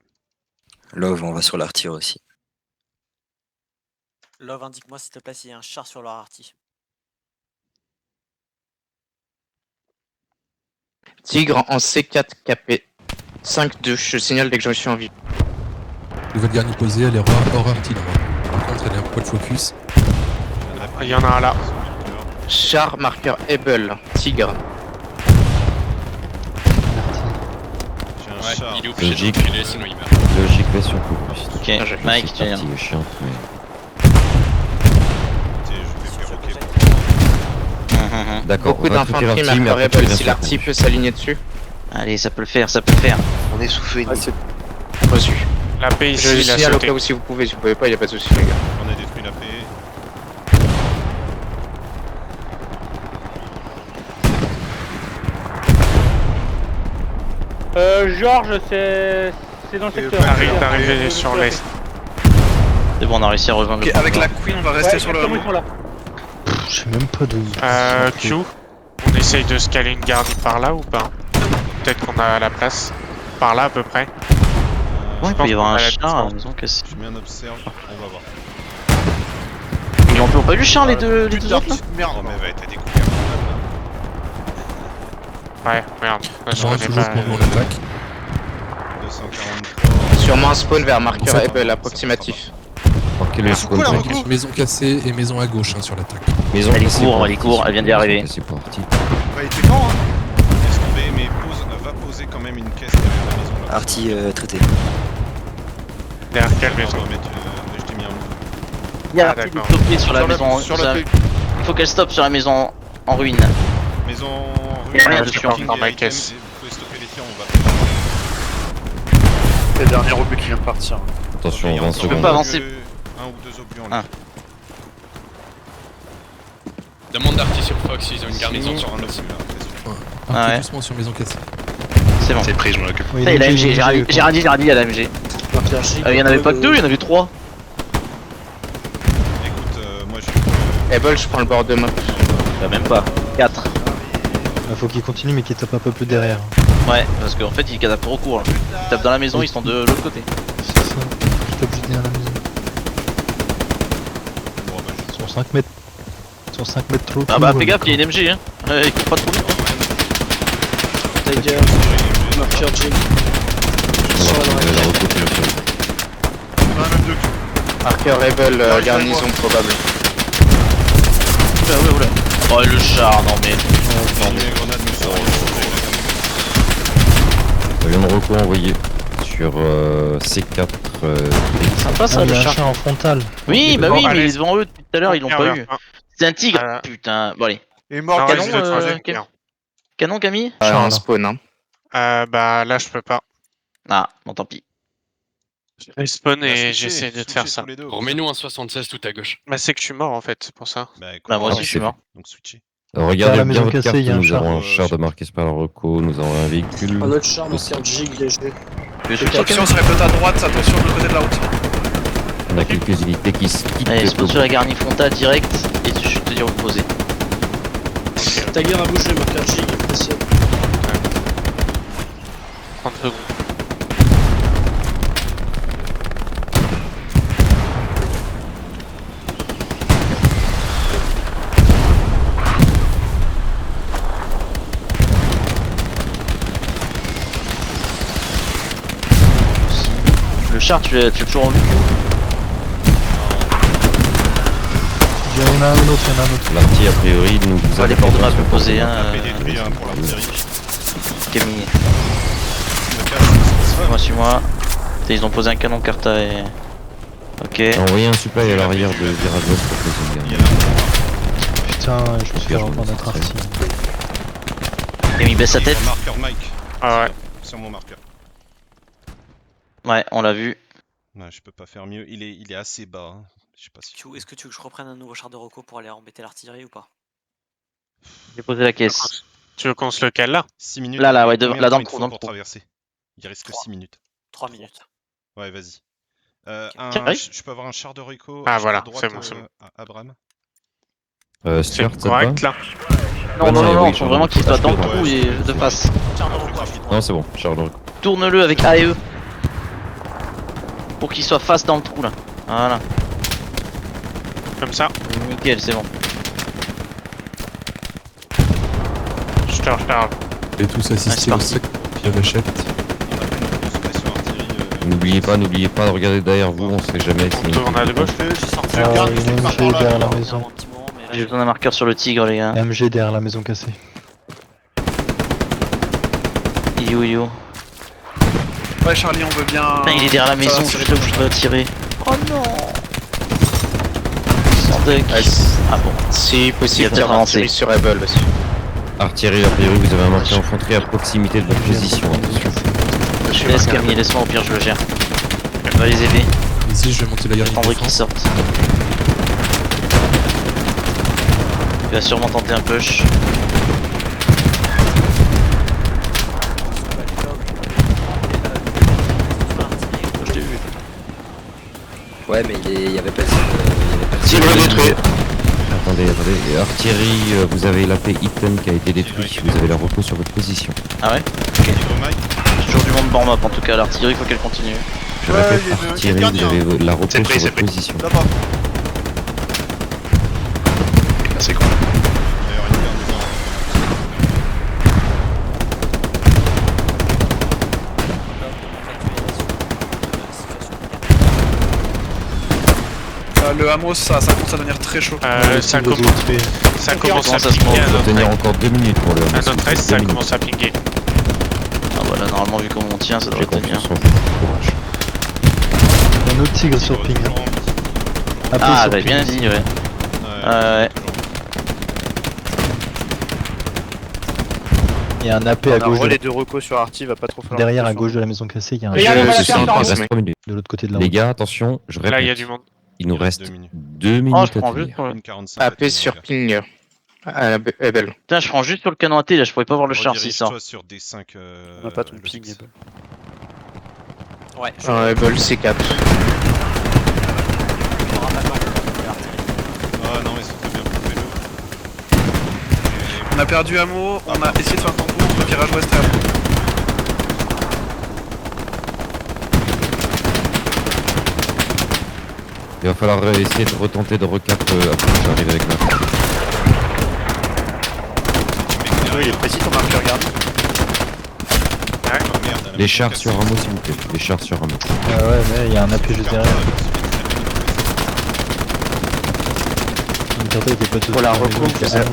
Love, on va sur l'artillerie aussi. Love, indique-moi s'il te plaît s'il y a un char sur leur arty. Tigre en C4 KP 5-2. Je signale dès que je suis en vie. Nouvelle garnie posée, elle est hors artillerie. Par contre, elle est un peu de focus. Il y en a un là. Char marqueur Rebel. Tigre. J'ai un char. Il est obligé de Logique. reculer, sinon il meurt. Logique, va sur Cobru. Ok, Mike, tu viens. Partie chiante, mais... Je vais faire ok. D'accord, Beaucoup on va traiter d'infanterie l'artillerie, mais marqueur après, tu Rebel. reviens Si sur l'arty Cobru. peut s'aligner dessus. Allez, ça peut le faire, ça peut le faire. On est sous feu ennemi. Reçu. La paix Je ici, il a signale au sauté. cas où si vous pouvez. Si vous pouvez pas, il y a pas de souci les gars. On a détruit la paix. Georges, c'est dans le secteur. Arrive d'arriver sur l'est. C'est bon, on a réussi à rejoindre Ok, le point avec fort. la Queen, on va rester sur le comment ils hameau. sont là? Je sais même pas d'où. Q, on essaye de scaler une garnie par là ou pas? Peut-être qu'on a la place. Par là à peu près. Ouais, il peut y avoir un char à la maison cassée. Je mets un observe, on va voir. Ils en ont pas eu le char les deux autres là? Merde. Oh, mais elle va être découverte. Ouais, merde. Je J'aurais connais toujours pas. pour nous en attaque. 243. Sûrement un spawn vers marqueur En fait, Rebel approximatif. Marquez le spawn quoi, la point. reco Maison cassée et maison à gauche hein, sur l'attaque. Maison Elle est cassée court, pour elle est arty, court, elle vient d'y arriver. maison cassée pour arty. Bah, il était quand, hein? Laisse tomber, mais va poser quand même une caisse derrière la maison là. Arty traité. Derrière quelle maison? On va mettre, je t'ai mis un mot. Il y a Ah, la petite d'accord. stoppée sur la maison. Sur la paix. Il faut qu'elle stoppe sur la maison en ruine. Maison Il y a rien rue, dessus, parking dans ma et caisse. items, vous pouvez stopper les tirs, on va. C'est le dernier obus qui vient de partir. Attention, Il y a 20 encore peux secondes. pas avancer. Un ou deux obus en Ah. l'air. Demande d'Arty sur Fox, ils ont une garnison sur un autre. Ah ouais. Doucement sur maison cassée. C'est bon. C'est pris, je m'en occupe. Oui, Ça, il a donc, MG, j'ai rien dit, il y a la MG. Il y en avait pas que 2, il y en avait 3. Écoute, moi j'ai. Able, je prends le bord de map. Même pas. 4. Bah, faut qu'il continue mais qu'il tape un peu plus derrière. Ouais, parce qu'en fait, il tape trop court là. Ils tapent dans la maison, ils sont de l'autre côté. C'est ça. Il tape juste derrière la maison. Bon, bah, Ils sont 5 mètres. Ils sont 5 mètres trop. Ah bah fais gaffe, il y a une MG hein. Il court pas trop vite. On va retrouver la reco qui le fait. Marqueur Rebel, garnison probable. Oula oula. Oh le char, non mais. les grenades me sont. Il y a une reco envoyée sur C4. Sympa ça Ah, le il y a un char. chat en frontal. Oui, bah Bon, oui, mais allez. il est devant eux depuis tout à l'heure, ils l'ont pas eu. C'est un tigre, putain. Bon allez. Et mort, Non, canon, ouais, c'est le troisième, quel- bien. Canon Camille Charles. En spawn, hein. Bah là, je peux pas. Ah, bon tant pis. Je respawn et j'essaie de te faire ça. Remets-nous un 76 tout à gauche. Bah c'est que je suis mort en fait, c'est pour ça. Bah, écoute, Bah moi aussi Ah, je suis c'est mort. donc switcher. Regardez Dans la bien maison votre cassée, carte, il y a un nous char. avons un char de marqué par la reco, nous avons un véhicule. Un autre char, Aussi. marqueur Jig léger. Tu veux switcher Attention sur les potes à droite, attention de l'autre côté de la route. On a quelques unités qui se quittent. Allez, le spawn sur la garnie frontale direct et je te dis reposer. Tiger a bougé, marqueur Jig, précieux. 30 secondes. Le char, tu l'as toujours en vue? Il y en a un autre, il y en a un autre. L'artillerie, a priori, nous vous Ouais, les portes de map posés, hein. Tapé détruit hein, pour l'artillerie. Camille. Le cas, Moi, suis-moi. Ils ont posé un canon carta et. Ok. J'ai envoyé un supply à l'arrière de virage ouest pour que il y les a la Putain, je me suis fait reprendre notre artille. Camille baisse sa tête. un marqueur Mike. Ah ouais. Sur mon marqueur. Ouais, on l'a vu. Ouais, je peux pas faire mieux. Il est assez bas. Hein. Je sais pas si. Est-ce que tu veux que je reprenne un nouveau char de reco pour aller embêter l'artillerie ou pas? J'ai posé la caisse. Tu veux qu'on se le cale là? 6 minutes. Là, ouais, combien de là, temps dans le il trou, faut dans le pour trou. traverser. Il reste que 6 minutes. 3 minutes. Ouais, vas-y. Tiens, oui. Je peux avoir un char de Rico. Ah, à voilà, droite, c'est bon, c'est bon. Abraham. C'est Stuart, ça te correct va là? Non, non, non, non, oui, faut vraiment qu'il soit dans le Ouais, trou et de face. Non, c'est bon, char de reco. Tourne-le avec A et E. Pour qu'il soit face dans le trou là. Voilà. Comme ça? Nickel, c'est bon. Je te recharge. Et tous c'est assister au parti. sec, puis à Vachette. On a fait une consommation artillerie. N'oubliez pas de regarder derrière vous, on sait jamais si. On tourne à gauche. J'ai sorti Ah, un il y a une MG derrière la maison. petit moment, mais là, J'ai besoin d'un marqueur sur le tigre, les gars. MG derrière la maison cassée. Il est où, il est où? Ouais, Charlie, on veut bien. Putain, il est derrière la maison, sur je les sais où je dois tirer. Oh non! Sans deck. Ah bon. Si Il possible, va tire peut-être avancer. l'artillerie sur Rebel, monsieur. Artillerie, a priori, vous avez un marqué infantry à proximité de votre position. Attention. Laisse Camille, laisse-moi, au pire je le gère. On va les aider. Ici, je vais monter la garde Attendrai de qu'ils défense. sortent. Il va sûrement tenter un push. Je t'ai vu. Ouais, mais il y avait personne. Tigre détruit. Attendez. Et artillerie, vous avez la paix item qui a été détruit. Vous avez la repos sur votre position. Ah ouais? Tigre Mike. J'ai toujours du monde bord map en tout cas, l'artillerie faut qu'elle continue. Je Ouais, répète, il y a une artillerie, gardien. vous avez la repos C'est pris, sur c'est votre pris. position. Là-bas. C'est con. D'ailleurs, une garnison. Le hameau, ça commence à devenir très chaud. Ça commence à Ça se pinguer monte, à Ça va notre tenir est. encore 2 minutes pour le. À notre est, ça Deux minutes. commence à pinguer. Ah voilà, normalement vu comment on tient, ça J'ai devrait tenir. confiance en vous. Courage. Un autre tigre sur ping. Toujours en vie. AP Ah, sur bah ping. bien dit, ouais. Ouais, Ouais. toujours. Il y a un AP à gauche. relais de reco sur Arty, va pas trop falloir. Derrière à gauche de la maison cassée, il y a un Regardez, AP voilà, C'est ça, ça, ça, il ça. reste 3 minutes. de l'autre côté de la Les route. gars, attention, je répète. Là, il y a du monde. Il nous Il reste reste 2 minutes. 2 minutes Oh, je à prends vite. tenir. Ouais. Une 45. AP sur ping. Ah, elle est belle. Putain, je prends juste sur le canon AT là, je pourrais pas voir le char si ça. Redirige-toi sur D5. On a pas ton ping. Logix. Ouais, je Able C4. Ah non, ils sont très bien coupés là. On a perdu Amo, on a essayé de faire un tampon entre virage ouest et Amo. Il va falloir essayer de retenter de recap après que j'arrive avec ma femme. Oui, il est précis ton marqueur, regarde. Ah merde, elle a Les mis chars son sur cassé. Ramo s'il vous plaît. Les chars sur Ramo. Ah ouais, mais il y a un appui juste derrière. Une carte était pas tout Pour la reco,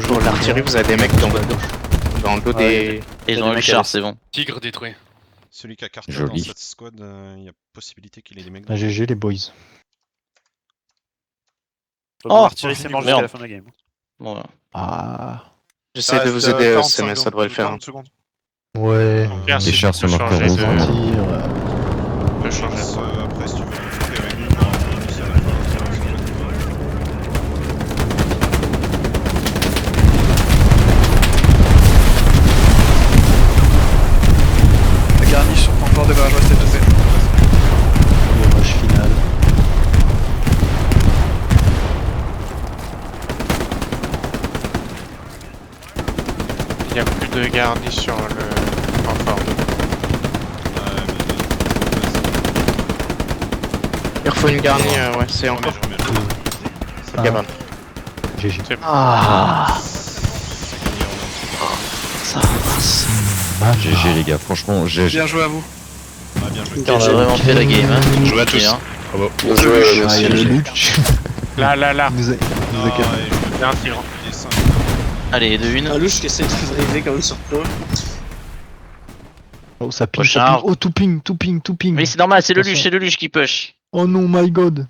pour l'artillerie, vous avez des mecs dans le dos des. Et ils ont eu le char, c'est bon. Tigre détruit. Celui qui a carton Joli. dans cette squad, il y a possibilité qu'il ait des mecs Ah, dans GG les boys. L'artillerie c'est mort jusqu'à merde. la fin de la game. Bon, voilà. Ah. J'essaie de vous aider, mais ça devrait le faire. Ouais. Bien, Les c'est chars sur marqueur changer rouge. de- ouais. On peut changer. Après, si tu veux discuter avec nous, on essaie de La garniche sur encore de virage ouest et tombée. Le rush final. Il n'y a plus de garnis sur le point fort. Il refaut une garnie, ouais, c'est encore. C'est gamin. GG. C'est bon. Ah. Ça passe. GG les gars, franchement GG. Bien joué à vous. Ah, bien joué. On a vraiment fait la game, hein. Jouez à tous. Hein. Bravo. Ah, il y a le Luch. Là. Nous a Non, calmé. Il y a un tigre. D5. Allez, 2-1. Ah, louche qui essaie de driver comme sur toi. Oh, ça ping, Prochain. ça ping. Oh, tout ping, tout ping, tout ping. Mais c'est normal, c'est le Attention. luche qui push. Oh non, my god.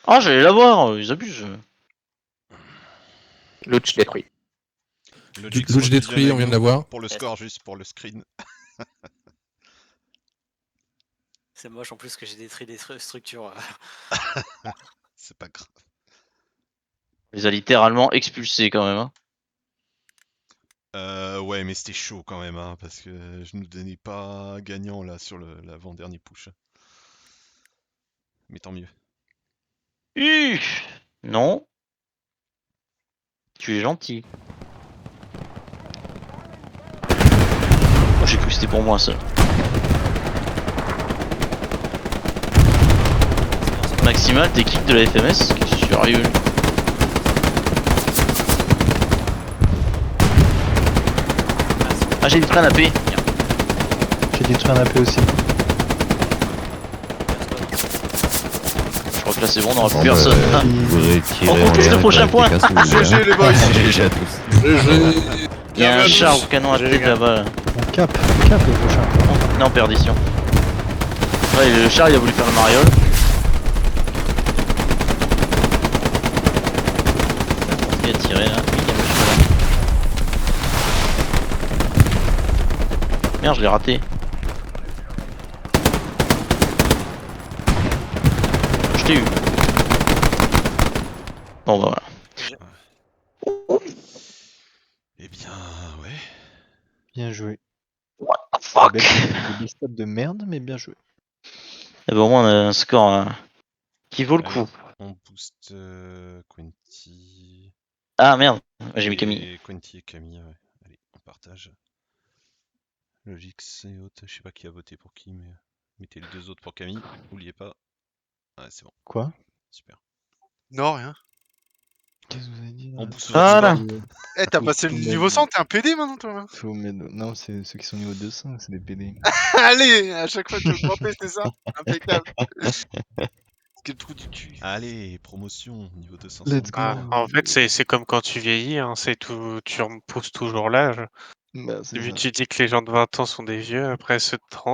Oh, j'allais l'avoir, ils abusent. L'autre détruit. Lodge détruit, on vient de l'avoir. Pour le score, juste pour le screen. C'est moche en plus que j'ai détruit des structures. C'est pas grave. Il les a littéralement expulsés quand même. Hein. Ouais, mais c'était chaud quand même, hein, parce que je nous donnais pas gagnant là sur l'avant-dernier push. Mais tant mieux. Non. Tu es gentil. Oh, j'ai cru que c'était pour moi ça. Maximal, t'es kick de la FMS? Qu'est-ce que tu sérieux? Ah, j'ai détruit un AP. J'ai détruit un AP aussi. Je crois que là c'est bon, on n'aura plus Bon, personne. vous retirez On en conteste l'air le prochain avec point. les casques, vous voulez, GG les boys. hein. GG à tous. Il y a un char au canon à tête là-bas. Là. On cap le prochain. Non, perdition. Ouais, le char il a voulu faire le mariole. Il a tiré là. Il a le cheval. Merde, je l'ai raté. Je t'ai eu. Bon bah voilà. Eh bien, ouais. Bien joué. What the fuck? Des stats de merde, mais bien joué. Eh ben, au moins on a un score qui vaut le coup. On booste Quenty. Ah merde, j'ai mis Camille. Et Quenty et Camille, ouais. Allez, on partage. Logix et autres, je sais pas qui a voté pour qui, mais mettez les deux autres pour Camille, n'oubliez pas. Ouais, c'est bon. Quoi? Super. Non, rien. Qu'est-ce que vous avez dit? On booste Voilà. Eh, t'as passé le niveau 100, t'es un PD maintenant, toi. Non, c'est ceux qui sont niveau 200, c'est des PD. Allez, à chaque fois tu veux planter, c'est ça. Impeccable. Quel trou du cul. Allez, promotion, niveau 200. Let's go. Ah, en fait, c'est comme quand tu vieillis, hein, c'est tout, tu repousses toujours l'âge. Bah, c'est Vu ça. que tu dis que les gens de 20 ans sont des vieux, après ceux de 30.